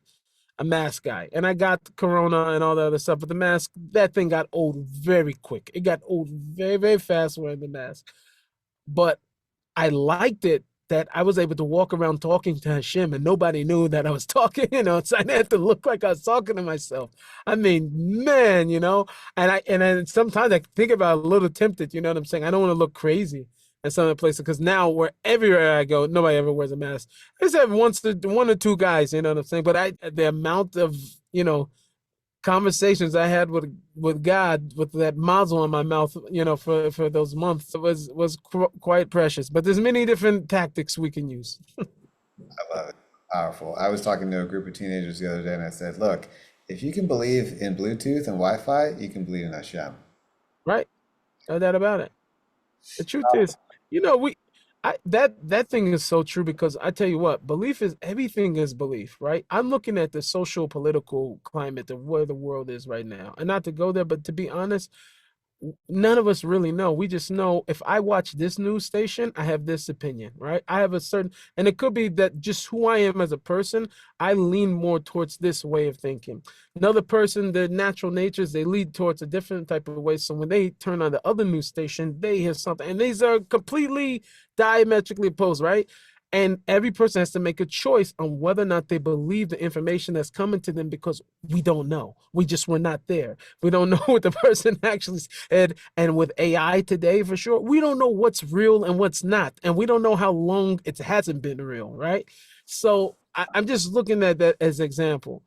a mask guy. And I got corona and all the other stuff, but the mask, that thing got old very quick. It got old very, very fast wearing the mask. But I liked it that I was able to walk around talking to Hashem and nobody knew that I was talking, so I didn't have to look like I was talking to myself. I mean, man, and then sometimes I think about it, a little tempted, you know what I'm saying? I don't want to look crazy in some of the places because now where everywhere I go, nobody ever wears a mask. I just have one or two guys, you know what I'm saying? But the amount of, you know, conversations I had with God with that mazel on my mouth, for those months was quite precious. But there's many different tactics we can use. I love it. Powerful. I was talking to a group of teenagers the other day, and I said, "Look, if you can believe in Bluetooth and Wi-Fi, you can believe in Hashem." Right? No doubt about it. The truth is, we I that thing is so true because I tell you what, belief is everything is belief, right? I'm looking at the social political climate of where the world is right now. And not to go there, but to be honest, none of us really know. We just know if I watch this news station, I have this opinion, right? I have a certain, and it could be that just who I am as a person, I lean more towards this way of thinking. Another person, their natural natures, they lead towards a different type of way. So when they turn on the other news station, they hear something, and these are completely diametrically opposed, right? And every person has to make a choice on whether or not they believe the information that's coming to them because we don't know. We just were not there. We don't know what the person actually said. And with AI today, for sure, we don't know what's real and what's not. And we don't know how long it hasn't been real, right? So I'm just looking at that as an example.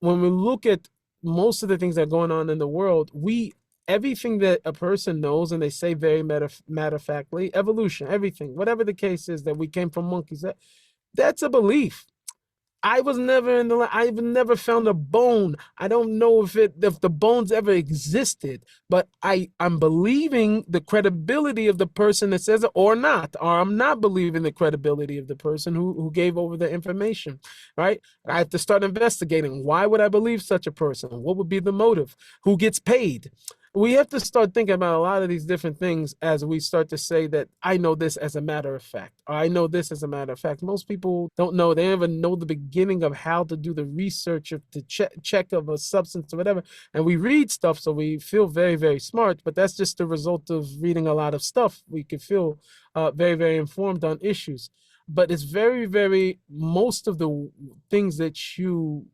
When we look at most of the things that are going on in the world, everything that a person knows and they say very matter of factly, evolution, everything, whatever the case is that we came from monkeys, that's a belief. I was never I've never found a bone. I don't know if the bones ever existed, but I'm believing the credibility of the person that says it or not, or I'm not believing the credibility of the person who gave over the information, right? I have to start investigating. Why would I believe such a person? What would be the motive? Who gets paid? We have to start thinking about a lot of these different things as we start to say that I know this as a matter of fact, or I know this as a matter of fact. Most people don't know. They don't even know the beginning of how to do the research of to check of a substance or whatever. And we read stuff, so we feel very, very smart, but that's just the result of reading a lot of stuff. We can feel very, very informed on issues. But it's very, very, most of the things that you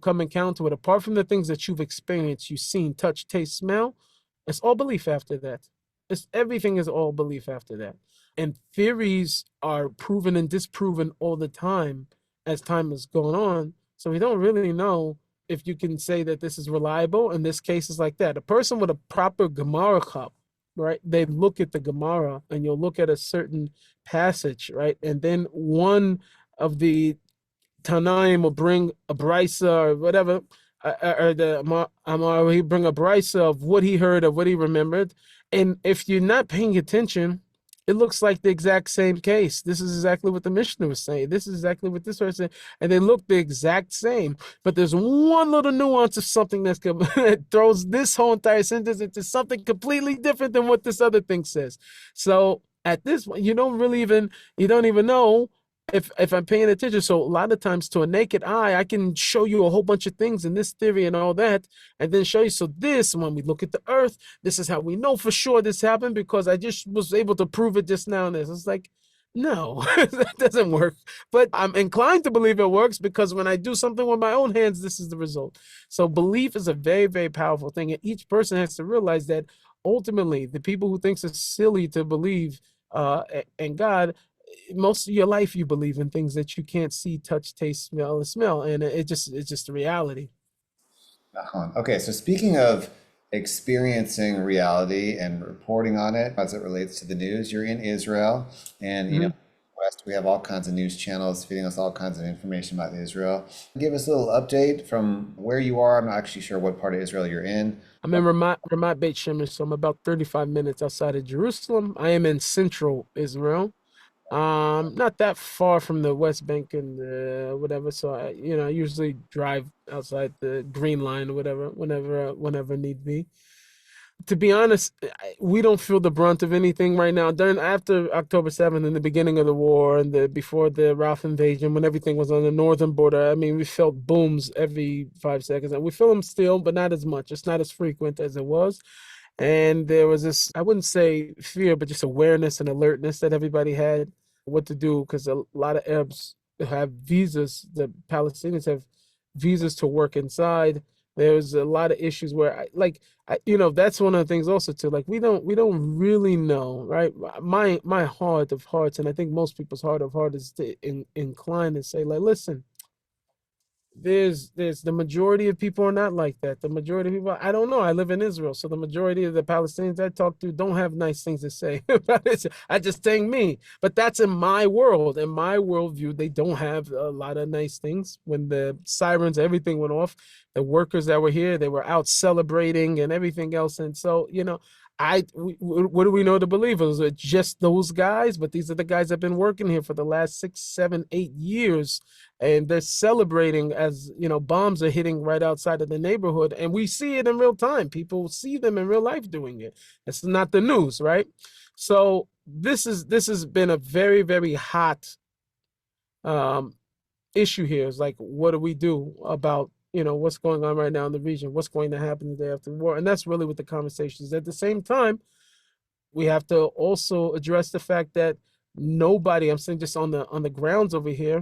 come encounter with, apart from the things that you've experienced, you've seen, touch, taste, smell, it's all belief after that. Everything is all belief after that. And theories are proven and disproven all the time as time is going on. So we don't really know if you can say that this is reliable. In this case is like that. A person with a proper Gemara cup right? They look at the Gemara and you'll look at a certain passage, right? And then one of the Tanaim will bring a brisa or whatever, or the Amar, he bring a brisa of what he heard, of what he remembered. And if you're not paying attention, it looks like the exact same case. This is exactly what the Mishnah was saying. This is exactly what this person, and they look the exact same. But there's one little nuance of something that throws this whole entire sentence into something completely different than what this other thing says. So at this point, you don't even know if I'm paying attention. So a lot of times to a naked eye, I can show you a whole bunch of things in this theory and all that, and then show you. So this, when we look at the earth, this is how we know for sure this happened because I just was able to prove it just now and this. It's like, no, that doesn't work. But I'm inclined to believe it works because when I do something with my own hands, this is the result. So belief is a very, very powerful thing. And each person has to realize that ultimately the people who thinks it's silly to believe in God, most of your life you believe in things that you can't see, touch, taste, smell, and it's just the reality. Okay, so speaking of experiencing reality and reporting on it as it relates to the news, you're in Israel, and Mhm. West, we have all kinds of news channels feeding us all kinds of information about Israel. Give us a little update from where you are. I'm not actually sure what part of Israel you're in. I'm in Ramat Beit Shemesh, so I'm about 35 minutes outside of Jerusalem. I am in central Israel. Not that far from the West Bank and whatever. So I usually drive outside the Green Line or whatever, whenever need be. To be honest, we don't feel the brunt of anything right now. During after October 7th and the beginning of the war and the before the Ralph invasion, when everything was on the northern border, I mean, we felt booms every 5 seconds, and we feel them still, but not as much. It's not as frequent as it was. And there was this, I wouldn't say fear, but just awareness and alertness that everybody had what to do because a lot of Arabs have visas. The Palestinians have visas to work inside. There's a lot of issues where that's one of the things also too. Like we don't really know, right? My heart of hearts, and I think most people's heart of heart is to incline and say, like, listen, there's the majority of people are not like that. The majority of people, I don't know. I live in Israel, so the majority of the Palestinians I talk to don't have nice things to say about it. I just saying me, but that's in my world. In my worldview, they don't have a lot of nice things. When the sirens, everything went off, the workers that were here, they were out celebrating and everything else. And so, what do we know to believe? Was it just those guys? But these are the guys that have been working here for the last 6, 7, 8 years, and they're celebrating as bombs are hitting right outside of the neighborhood, and we see it in real time. People see them in real life doing it. It's not the news, right? So this has been a very, very hot um issue here. Is like, what do we do about what's going on right now in the region? What's going to happen the day after the war? And that's really what the conversation is. At the same time, we have to also address the fact that nobody, I'm saying just on the grounds over here,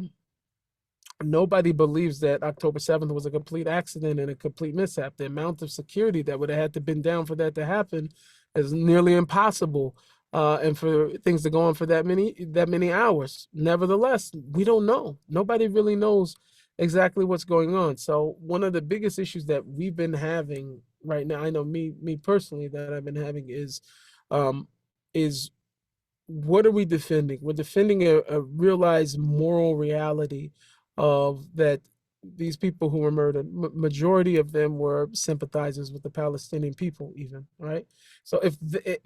nobody believes that October 7th was a complete accident and a complete mishap. The amount of security that would have had to been down for that to happen is nearly impossible. And for things to go on for that many hours. Nevertheless, we don't know. Nobody really knows exactly what's going on. So one of the biggest issues that we've been having right now, I know me personally, that I've been having um, is what are we defending? We're defending a realized moral reality of that these people who were murdered, majority of them were sympathizers with the Palestinian people, even, right? So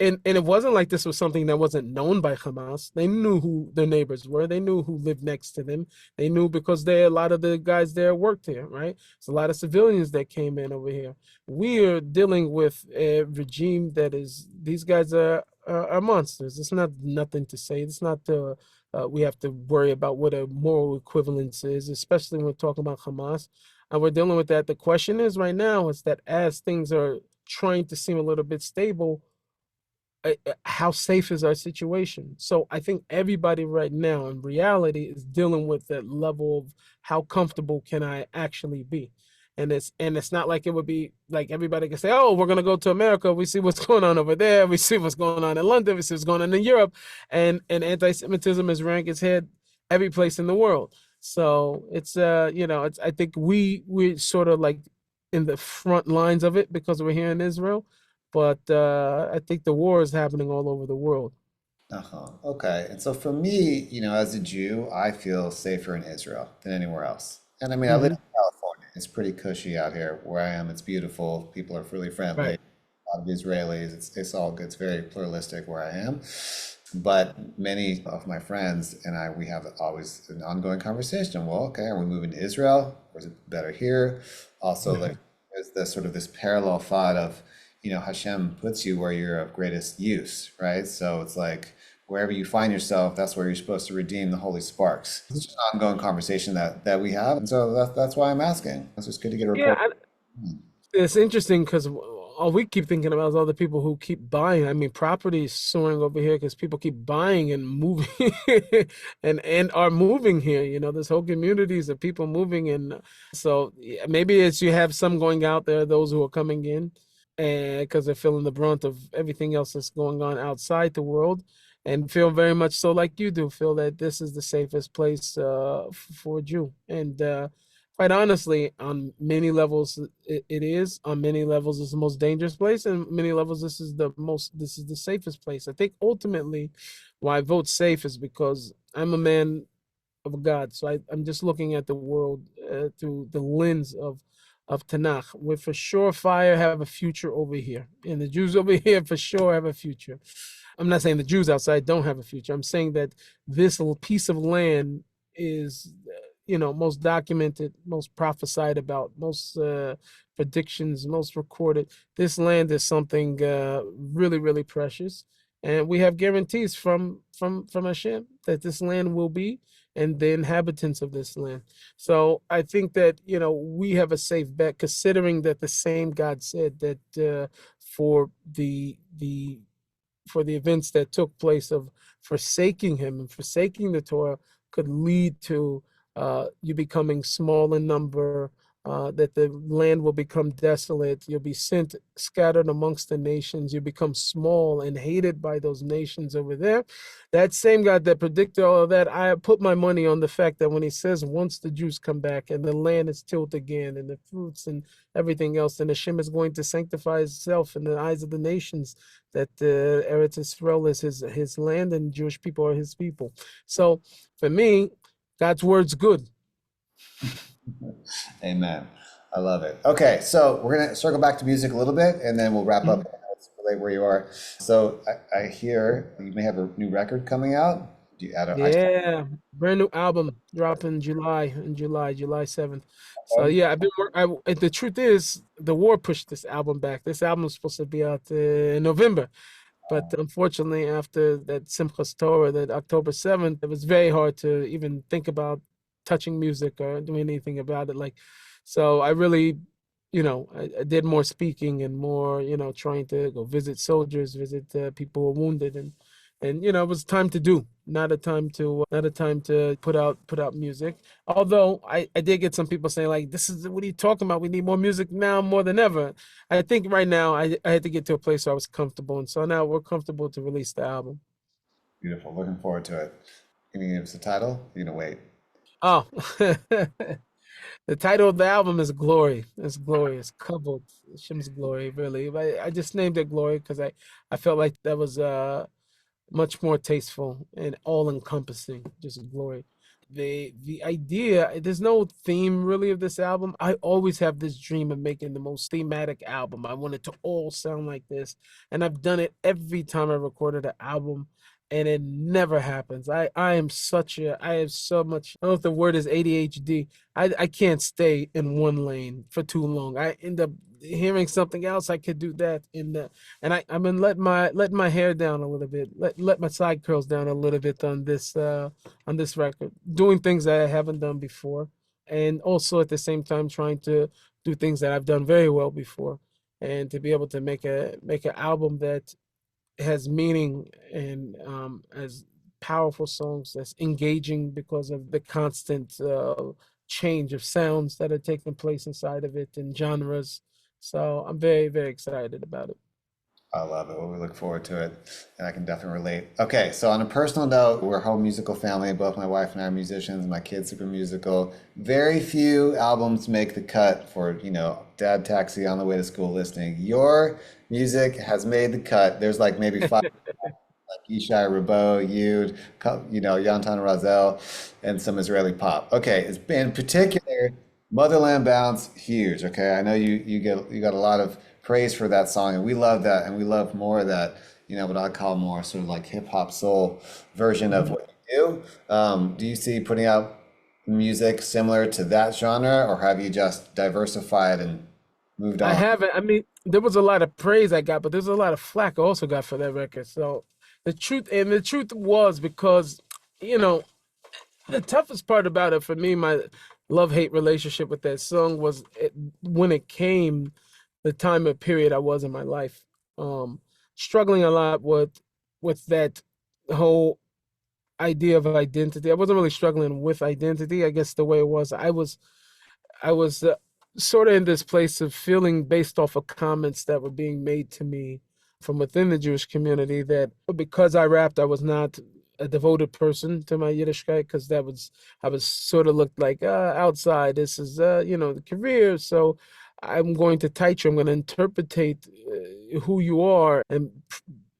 and it wasn't like this was something that wasn't known by Hamas. They knew who their neighbors were. They knew who lived next to them. They knew because a lot of the guys there worked here, right? It's a lot of civilians that came in over here. We are dealing with a regime that is, these guys are monsters. It's not nothing to say. It's not we have to worry about what a moral equivalence is, especially when we're talking about Hamas. And we're dealing with that. The question is right now is that as things are trying to seem a little bit stable, how safe is our situation? So I think everybody right now in reality is dealing with that level of how comfortable can I actually be? And it's not like it would be like everybody can say, oh, we're gonna go to America. We see what's going on over there. We see what's going on in London. We see what's going on in Europe, and anti-Semitism is rearing its head every place in the world. So it's I think we're sort of like in the front lines of it because we're here in Israel. but I think the war is happening all over the world. Uh-huh. Okay. And so for me, as a Jew, I feel safer in Israel than anywhere else. And I mean, I live Hmm. in California. It's pretty cushy out here where I am. It's beautiful. People are really friendly. Right. A lot of Israelis. It's all good. It's very pluralistic where I am. But many of my friends and I, we have always an ongoing conversation. Well, okay, are we moving to Israel or is it better here? Also, like there's this sort of this parallel thought of, Hashem puts you where you're of greatest use, right? So it's like wherever you find yourself, that's where you're supposed to redeem the holy sparks. It's just an ongoing conversation that we have. And so that's why I'm asking. It's just good to get a Yeah, report. it's interesting because all we keep thinking about is all the people who keep buying. I mean, property is soaring over here because people keep buying and moving and are moving here. There's whole communities of people moving, and so yeah, maybe it's you have some going out there, those who are coming in, and because they're feeling the brunt of everything else that's going on outside the world, and feel very much so like you do, feel that this is the safest place for a Jew, and quite honestly, on many levels, it is. On many levels, it's the most dangerous place, and many levels, this is the safest place. I think ultimately, why I vote safe is because I'm a man of God, so I'm just looking at the world through the lens of Tanakh. We for sure fire have a future over here, and the Jews over here for sure have a future. I'm not saying the Jews outside don't have a future. I'm saying that this little piece of land is, most documented, most prophesied about, most predictions, most recorded. This land is something really, really precious, and we have guarantees from Hashem that this land will be, and the inhabitants of this land. So I think that we have a safe bet, considering that the same God said that for the events that took place of forsaking him and forsaking the Torah could lead to you becoming small in number, that the land will become desolate. You'll be sent scattered amongst the nations. You become small and hated by those nations over there. That same God that predicted all of that, I put my money on the fact that when he says once the Jews come back and the land is tilled again and the fruits and everything else, then Hashem is going to sanctify himself in the eyes of the nations, that Eretz Israel is his land and Jewish people are his people. So for me, God's word's good. Amen. I love it. Okay, so we're gonna circle back to music a little bit, and then we'll wrap up. Mhm. Let's relate where you are. So I hear you may have a new record coming out. Do you, I Yeah, brand new album dropping July 7th. So yeah, I've been the truth is the war pushed this album back. This album was supposed to be out in November. But unfortunately, after that Simchas Torah, that October 7th, it was very hard to even think about touching music or doing anything about it. So I really, I did more speaking and more, trying to go visit soldiers, visit people who are wounded, and it was time to do, not a time to put out music. Although I did get some people saying like, "This is what are you talking about? We need more music now more than ever." I think right now I had to get to a place where I was comfortable, and so now we're comfortable to release the album. Beautiful. Looking forward to it. Can you give us the title? You know, wait. Oh, the title of the album is Glory. It's Glory. It's Kavod. Hashem's Glory, really. But I just named it Glory because I felt like that was much more tasteful and all encompassing, just glory. The idea, there's no theme really of this album. I always have this dream of making the most thematic album. I want it to all sound like this. And I've done it every time I recorded an album, and it never happens. I have so much, I don't know if the word is ADHD. I can't stay in one lane for too long. I end up hearing something else. I could do that in the and I've been letting my hair down a little bit, let my side curls down a little bit on this record, doing things that I haven't done before, and also at the same time trying to do things that I've done very well before, and to be able to make an album that has meaning and has powerful songs that's engaging because of the constant change of sounds that are taking place inside of it and genres. So I'm very, very excited about it. I love it. Well, we look forward to it, and I can definitely relate. Okay, so on a personal note, we're a whole musical family. Both my wife and I are musicians. My kids super musical. Very few albums make the cut for, Dad Taxi on the way to school listening. Your music has made the cut. There's like maybe five, like Yishai Rabot, Yud, Yonatan Razel, and some Israeli pop. Okay, it's in particular Motherland Bounce, huge. Okay, I know you got a lot of praise for that song, and we love that, and we love more of that. What I call more sort of like hip hop soul version of Mhm. what you do. Do you see putting out music similar to that genre, or have you just diversified and moved I on? haven't. I mean, there was a lot of praise I got, but there's a lot of flack I also got for that record. So the truth was because, you know, the toughest part about it for me, my love-hate relationship with that song was when it came, the time and period I was in my life. Um, Struggling a lot with that whole idea of identity. I wasn't really struggling with identity, I guess the way it was. I was sort of in this place of feeling based off of comments that were being made to me from within the Jewish community that because I rapped, I was not a devoted person to my Yiddishkeit because I was sort of looked like outside. This is the career, so I'm going to teach you. I'm going to interpretate who you are and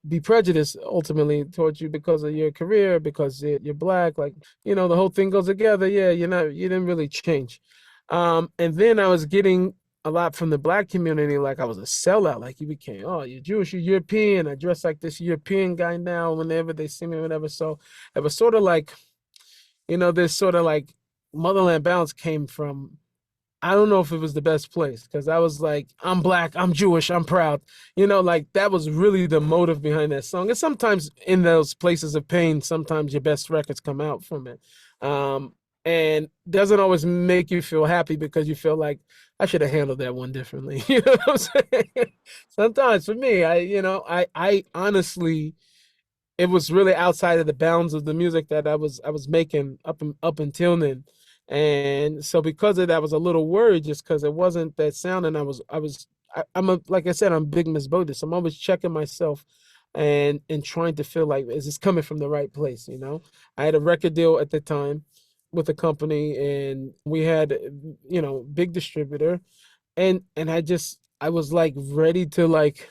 be prejudiced ultimately towards you because of your career, because you're black. Like the whole thing goes together. Yeah, you didn't really change. And then I was getting a lot from the black community, like I was a sellout, like you became, oh, you're Jewish, you're European. I dress like this European guy now whenever they see me, whatever. So it was sort of like, this sort of like Motherland Bounce came from I don't know if it was the best place because I was like, I'm black, I'm Jewish, I'm proud. Like that was really the motive behind that song. And sometimes in those places of pain, sometimes your best records come out from it. Um, and doesn't always make you feel happy because you feel like I should have handled that one differently. You know what I'm saying? Sometimes for me, I honestly it was really outside of the bounds of the music that I was making up until then. And so because of that, I was a little worried just because it wasn't that sound. And I'm like I said, I'm big Miss Bodis. So I'm always checking myself and trying to feel like, is this coming from the right place? I had a record deal at the time with a company and we had, big distributor and I was like ready to like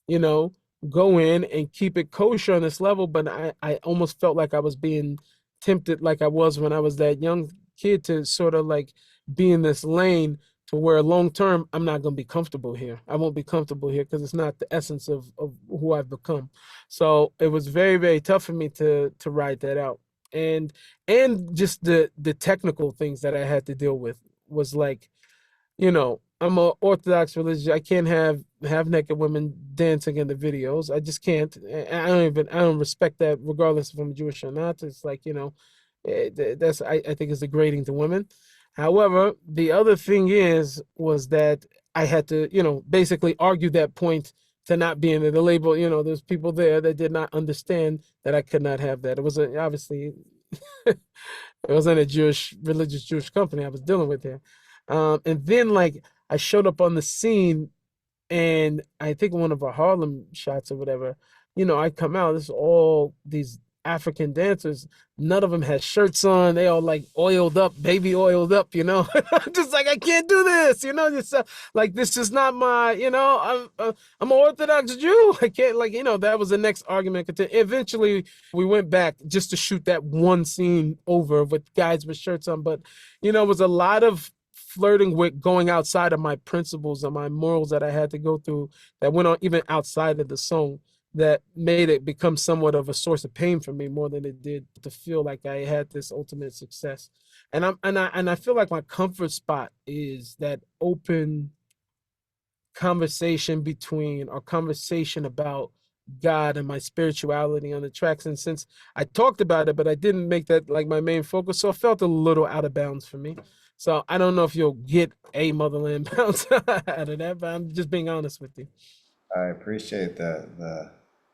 you know, go in and keep it kosher on this level. But I almost felt like I was being tempted, like I was when I was that young kid, to sort of like be in this lane to where long term I'm not going to be comfortable here. I won't be comfortable here because it's not the essence of who I've become. So it was very, very tough for me to ride that out. And and just the technical things that I had to deal with was like I'm a Orthodox religious. I can't have half naked women dancing in the videos. I just can't. I don't respect that, regardless if I'm Jewish or not. It's like that's I think is degrading to women. However, the other thing was that I had to basically argue that point to not be in the label. There's people there that did not understand that I could not have that. It was obviously it wasn't a religious Jewish company I was dealing with there. And then like I showed up on the scene and I think one of our Harlem shots or whatever, I come out, this is all these African dancers. None of them had shirts on. They all like oiled up, baby oiled up, I'm just like, I can't do this, just like, this is not my, I'm an Orthodox Jew. I can't like, that was the next argument. Eventually we went back just to shoot that one scene over with guys with shirts on. But, it was a lot of flirting with going outside of my principles and my morals that I had to go through that went on even outside of the song that made it become somewhat of a source of pain for me more than it did to feel like I had this ultimate success. And I feel like my comfort spot is that open conversation between or conversation about God and my spirituality on the tracks. And since I talked about it, but I didn't make that like my main focus, so it felt a little out of bounds for me. So I don't know if you'll get a Motherland Bounce out of that, but I'm just being honest with you. I appreciate the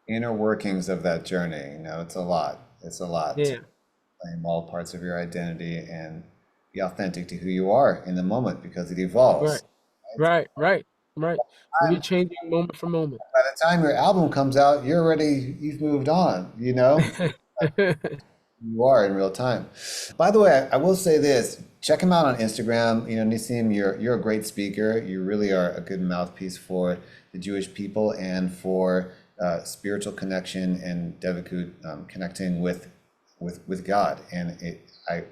inner workings of that journey. It's a lot. It's a lot to Yeah, claim all parts of your identity and be authentic to who you are in the moment because it evolves. right, right, right. right? We're changing moment for moment. By the time your album comes out, you've moved on, you know? You are in real time. By the way, I will say this. Check him out on Instagram. You know, Nissim, you're a great speaker. You really are a good mouthpiece for the Jewish people and for spiritual connection and devothood, connecting with God. And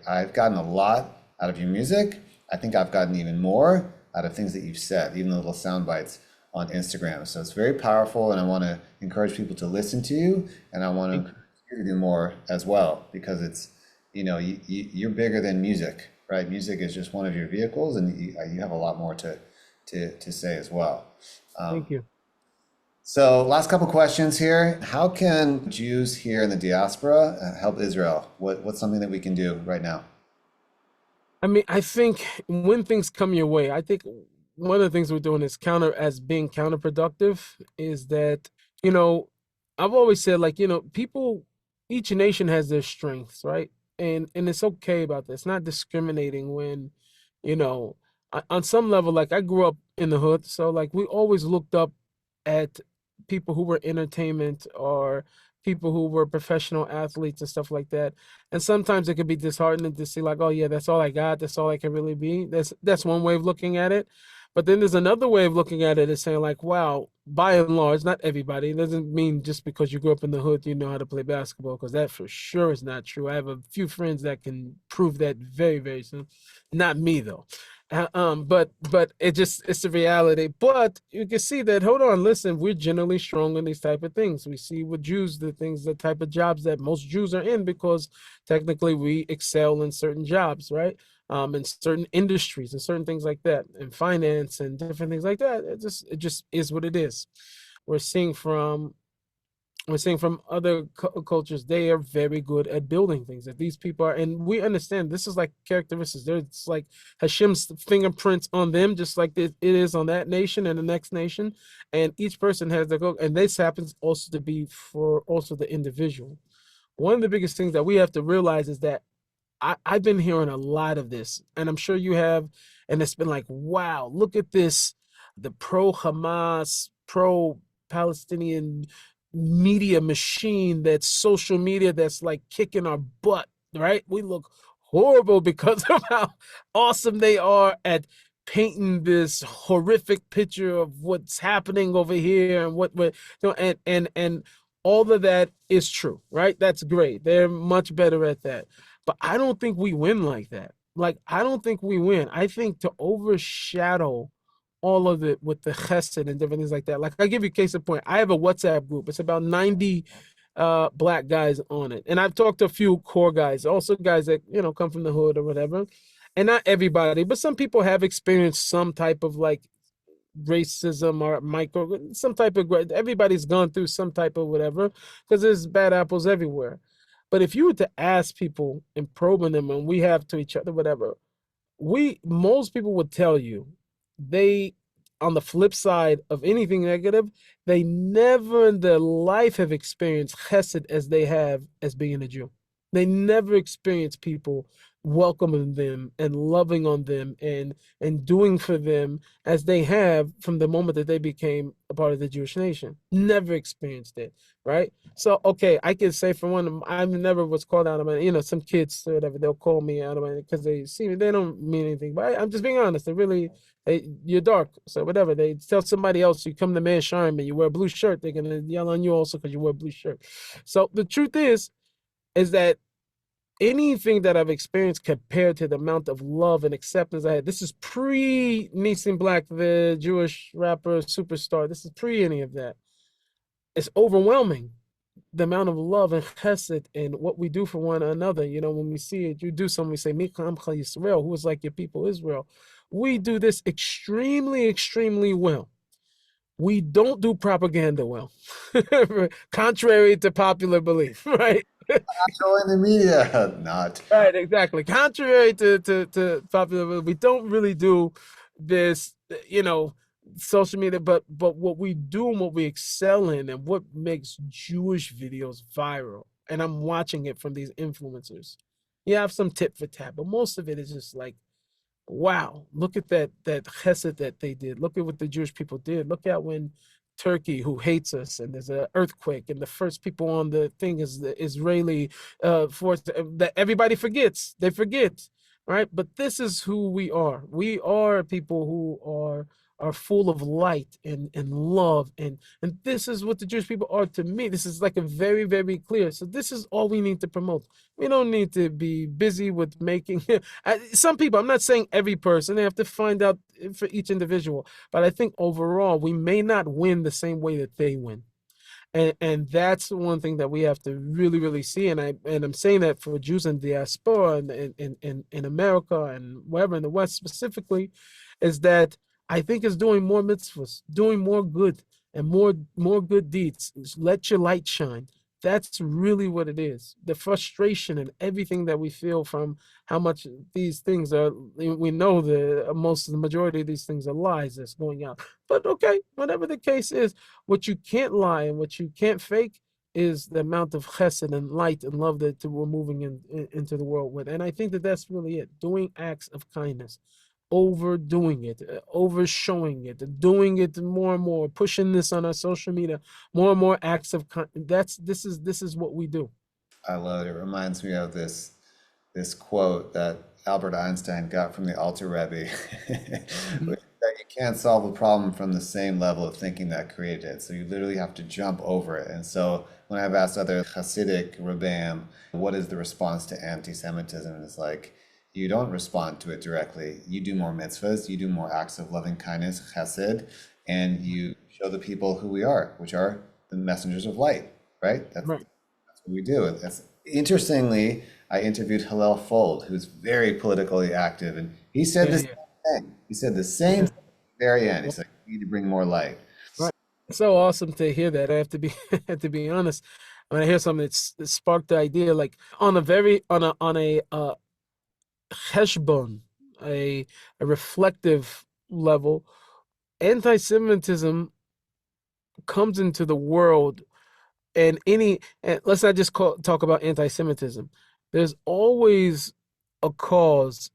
I've gotten a lot out of your music. I think I've gotten even more out of things that you've said, even the little sound bites on Instagram. So it's very powerful, and I want to encourage people to listen to you, and I want to Thank encourage you to do more as well, because it's, you know, you're bigger than music, right? Music is just one of your vehicles, and you have a lot more to say as well. thank you. So, last couple questions here. How can Jews here in the diaspora help Israel? What's something that we can do right now? I mean, I think when things come your way, I think one of the things we're doing is being counterproductive is that, you know, I've always said like, people, each nation has their strengths, right? And it's okay about this. It's not discriminating when, you know, on some level, like I grew up in the hood, so like we always looked up at people who were entertainment or people who were professional athletes and stuff like that. And sometimes it could be disheartening to see like, oh yeah, that's all I got. That's all I can really be. That's one way of looking at it. But then there's another way of looking at it is saying like, wow, by and large, not everybody. It doesn't mean just because you grew up in the hood, you know how to play basketball, because that for sure is not true. I have a few friends that can prove that very, very soon. Not me though. But it's a reality. But you can see that. Hold on, listen. We're generally strong in these type of things. We see with Jews the type of jobs that most Jews are in because technically we excel in certain jobs, right? In certain industries and certain things like that, in finance and different things like that. It just is what it is. We're seeing from we're seeing from other cultures, they are very good at building things. That these people are, and we understand this is like characteristics. There's like Hashem's fingerprints on them, just like it is on that nation and the next nation. And each person has their goal. And this happens also to be for also the individual. One of the biggest things that we have to realize is that I've been hearing a lot of this, and I'm sure you have, and it's been like, wow, look at this, the pro Hamas, pro Palestinian media machine, that's social media that's like kicking our butt, right? We look horrible because of how awesome they are at painting this horrific picture of what's happening over here and what we're, and all of that is true, right? That's great. They're much better at that. But I don't think we win like that. Like, I don't think we win. I think to overshadow all of it with the chesed and different things like that. Like, I give you a case in point. I have a WhatsApp group. It's about 90 black guys on it. And I've talked to a few core guys, also guys that, come from the hood or whatever. And not everybody, but some people have experienced some type of like racism or some type of, everybody's gone through some type of whatever, because there's bad apples everywhere. But if you were to ask people and probing them, and we have to each other, whatever, most people would tell you they, on the flip side of anything negative, they never in their life have experienced chesed as they have as being a Jew. They never experienced people welcoming them and loving on them and doing for them as they have from the moment that they became a part of the Jewish nation. Never experienced it, right? So, okay, I can say for one, I never was called out of my, some kids or whatever, they'll call me out of my, because they see me, they don't mean anything, but I'm just being honest. They really, you're dark, so whatever. They tell somebody else, you come to Man Sharm and you wear a blue shirt, they're going to yell on you also because you wear a blue shirt. So the truth is that anything that I've experienced compared to the amount of love and acceptance I had, this is pre Nissim Black, the Jewish rapper superstar. This is pre any of that. It's overwhelming, the amount of love and chesed and what we do for one another. When we see it, you do something, we say, Mika Amcha Yisrael, who is like your people Israel. We do this extremely, extremely well. We don't do propaganda well, contrary to popular belief, right? Showing the media, not. Right, exactly. Contrary to popular, we don't really do this, social media, but what we do and what we excel in and what makes Jewish videos viral, and I'm watching it from these influencers. You have some tip for tat, but most of it is just like wow, look at that chesed that they did. Look at what the Jewish people did. Look at when Turkey, who hates us, and there's an earthquake, and the first people on the thing is the Israeli force that everybody forgets. They forget, right? But this is who we are. We are people who are full of light and love, and this is what the Jewish people are to me. This is like a very, very clear. So this is all we need to promote. We don't need to be busy with making some people. I'm not saying every person. They have to find out for each individual. But I think overall, we may not win the same way that they win. And that's one thing that we have to really really see, and I'm saying that for Jews in diaspora and in America and wherever in the West specifically, is that I think is doing more mitzvahs, doing more good and more good deeds. Let your light shine. That's really what it is. The frustration and everything that we feel from how much these things are, we know the most of the majority of these things are lies that's going out. But okay, whatever the case is, what you can't lie and what you can't fake is the amount of chesed and light and love that we're moving into the world with. And I think that that's really it. Doing acts of kindness, overdoing it, overshowing it, doing it more and more, pushing this on our social media, more and more acts of this is what we do. I love it. It reminds me of this quote that Albert Einstein got from the Alter Rebbe, Mhm. which is that you can't solve a problem from the same level of thinking that created it. So you literally have to jump over it. And so when I've asked other Hasidic Rebbeim, what is the response to anti-Semitism? And it's like, you don't respond to it directly. You do more mitzvahs, you do more acts of loving kindness, chesed, and you show the people who we are, which are the messengers of light, right? Right. That's what we do. That's interestingly, I interviewed Hillel Fold, who's very politically active, and he said Yeah, the yeah, same thing. He said the same yeah. thing at the very end. Well, He's like, we need to bring more light. right. It's so awesome to hear that. I have to be to be honest. When I hear something that sparked the idea, like on a very on a cheshbon, a a reflective level, anti-Semitism comes into the world, and let's not just talk about anti-Semitism. There's always a cause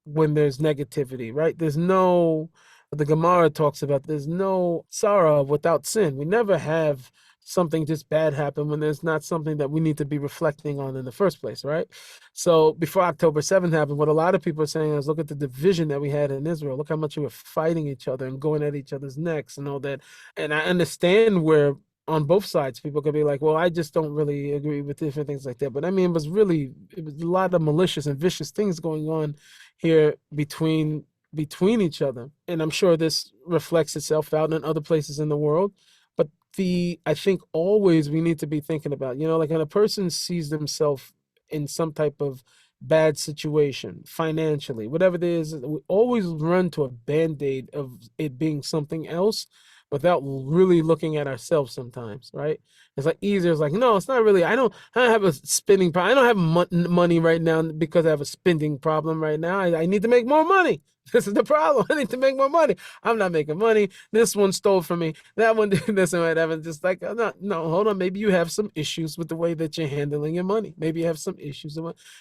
when there's negativity, right? The Gemara talks about there's no sorrow without sin. We never have something just bad happen when there's not something that we need to be reflecting on in the first place, right? So before October 7th happened, what a lot of people are saying is look at the division that we had in Israel. Look how much we were fighting each other and going at each other's necks and all that. And I understand where on both sides people could be like, well, I just don't really agree with different things like that. But I mean, it was a lot of malicious and vicious things going on here between each other. And I'm sure this reflects itself out in other places in the world. But I think always we need to be thinking about, like when a person sees themselves in some type of bad situation, financially, whatever it is, we always run to a band-aid of it being something else without really looking at ourselves sometimes, right? It's like easier. It's like, no, it's not really. I don't have a spending problem. I don't have money right now because I have a spending problem right now. I need to make more money. This is the problem. I need to make more money. I'm not making money. This one stole from me. That one did this and whatever. Just like, no, no, hold on. Maybe you have some issues with the way that you're handling your money. Maybe you have some issues.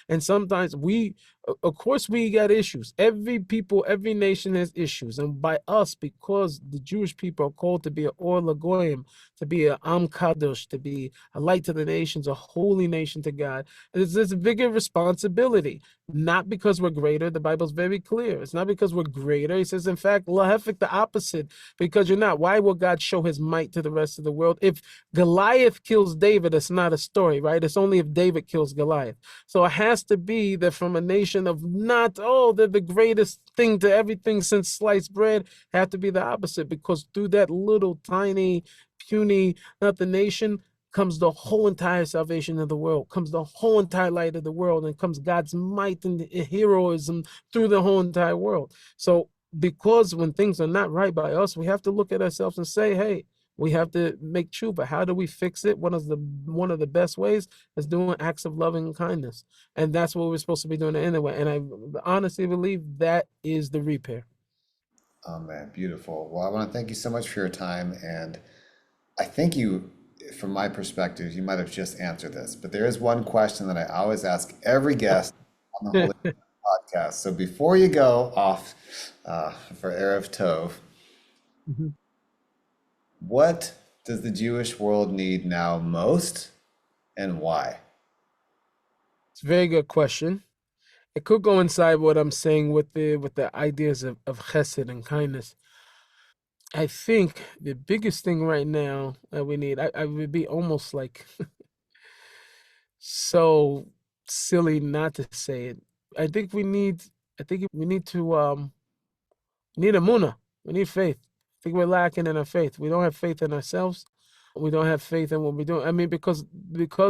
And sometimes of course, we got issues. Every people, every nation has issues. And by us, because the Jewish people are called to be an Or Lagoyim, to be an Am Kadosh, to be a light to the nations, a holy nation to God, it's a bigger responsibility. Not because we're greater. The Bible's very clear. It's not because we're greater. He says, in fact, lahefik, the opposite, because you're not. Why will God show his might to the rest of the world? If Goliath kills David, it's not a story, right? It's only if David kills Goliath. So it has to be that from a nation of not, oh, they're the greatest thing to everything since sliced bread, have to be the opposite, because through that little tiny, puny, not the nation, comes the whole entire salvation of the world, comes the whole entire light of the world, and comes God's might and heroism through the whole entire world. So because when things are not right by us, we have to look at ourselves and say, hey, we have to make tshuva. How do we fix it? One of the best ways is doing acts of loving kindness. And that's what we're supposed to be doing anyway. And I honestly believe that is the repair. Oh man, beautiful. Well, I want to thank you so much for your time. And I think from my perspective, you might have just answered this, but there is one question that I always ask every guest on the Holy podcast. So before you go off for Erev Tov, Mhm. what does the Jewish world need now most and why? It's a very good question. It could go inside what I'm saying with the ideas of chesed and kindness. I think the biggest thing right now that we need, I would be almost like so silly not to say it. I think we need, I think we need to, we need amuna. We need faith. I think we're lacking in our faith. We don't have faith in ourselves. We don't have faith in what we're doing. I mean, because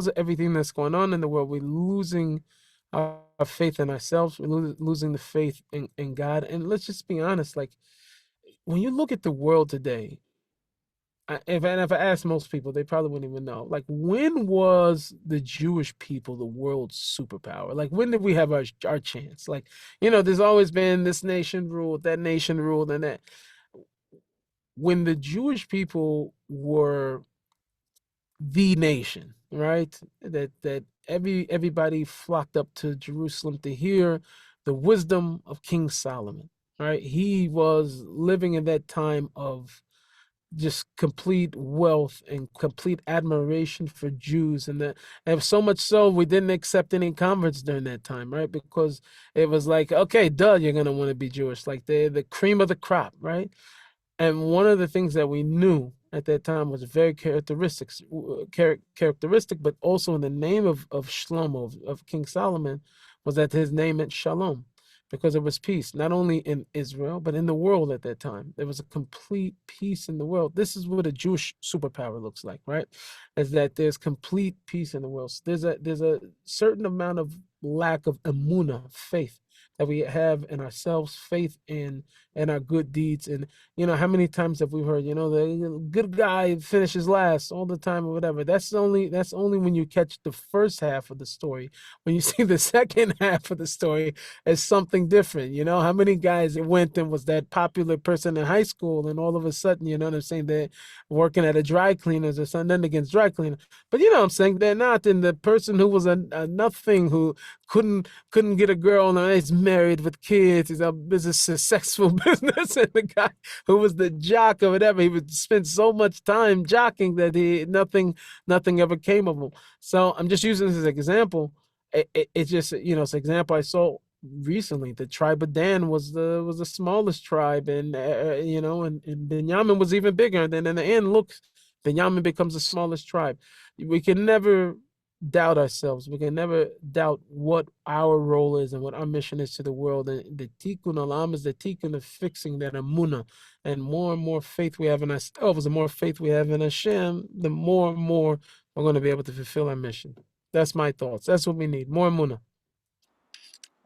of everything that's going on in the world, we're losing our faith in ourselves. We're losing the faith in God. And let's just be honest, like when you look at the world today, if I ask most people, they probably wouldn't even know. Like, when was the Jewish people the world's superpower? Like, when did we have our chance? Like, there's always been this nation ruled, that nation ruled, and that. When the Jewish people were the nation, right? That everybody flocked up to Jerusalem to hear the wisdom of King Solomon, right? He was living in that time of just complete wealth and complete admiration for Jews, and so much so we didn't accept any converts during that time, right? Because it was like, okay, duh, you're gonna want to be Jewish, like the cream of the crop, right? And one of the things that we knew at that time was very characteristic, but also in the name of Shlomo, of King Solomon, was that his name meant Shalom, because there was peace, not only in Israel, but in the world at that time. There was a complete peace in the world. This is what a Jewish superpower looks like, right? Is that there's complete peace in the world. So there's a certain amount of lack of emuna, faith, that we have in ourselves, faith in our good deeds. And how many times have we heard, the good guy finishes last all the time or whatever. That's only when you catch the first half of the story. When you see the second half of the story as something different. How many guys went and was that popular person in high school, and all of a sudden, you know what I'm saying, they're working at a dry cleaners or something, nothing against dry cleaner. But you know what I'm saying, they're not. And the person who was a nothing, who couldn't get a girl, now he's married with kids, he's a business successful business, and the guy who was the jock or whatever, he would spend so much time jocking that he nothing ever came of him. So I'm just using this as an example. It's just, it's an example I saw recently. The tribe of Dan was the smallest tribe, and and Benjamin was even bigger. And then in the end, look, Benjamin becomes the smallest tribe. We can never doubt ourselves. We can never doubt what our role is and what our mission is to the world. And the tikkun olam is the tikkun of fixing that amuna. And more faith we have in ourselves, the more faith we have in Hashem, the more and more we're going to be able to fulfill our mission. That's my thoughts. That's what we need. More amuna.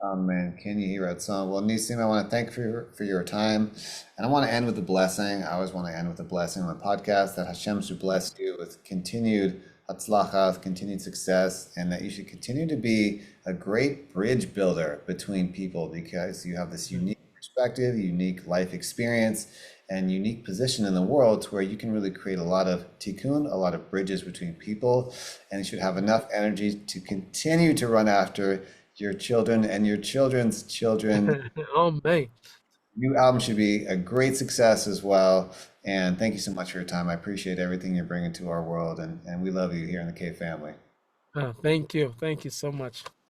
Man, can you hear it? So, well, Nissim, I want to thank for your time, and I want to end with a blessing. I always want to end with a blessing on my podcast, that Hashem should bless you with continued hatzlacha, continued success, and that you should continue to be a great bridge builder between people, because you have this unique perspective, unique life experience, and unique position in the world to where you can really create a lot of tikkun, a lot of bridges between people, and you should have enough energy to continue to run after your children and your children's children. Oh man. New album should be a great success as well. And thank you so much for your time. I appreciate everything you're bringing to our world, and we love you here in the K family. Thank you. Thank you so much.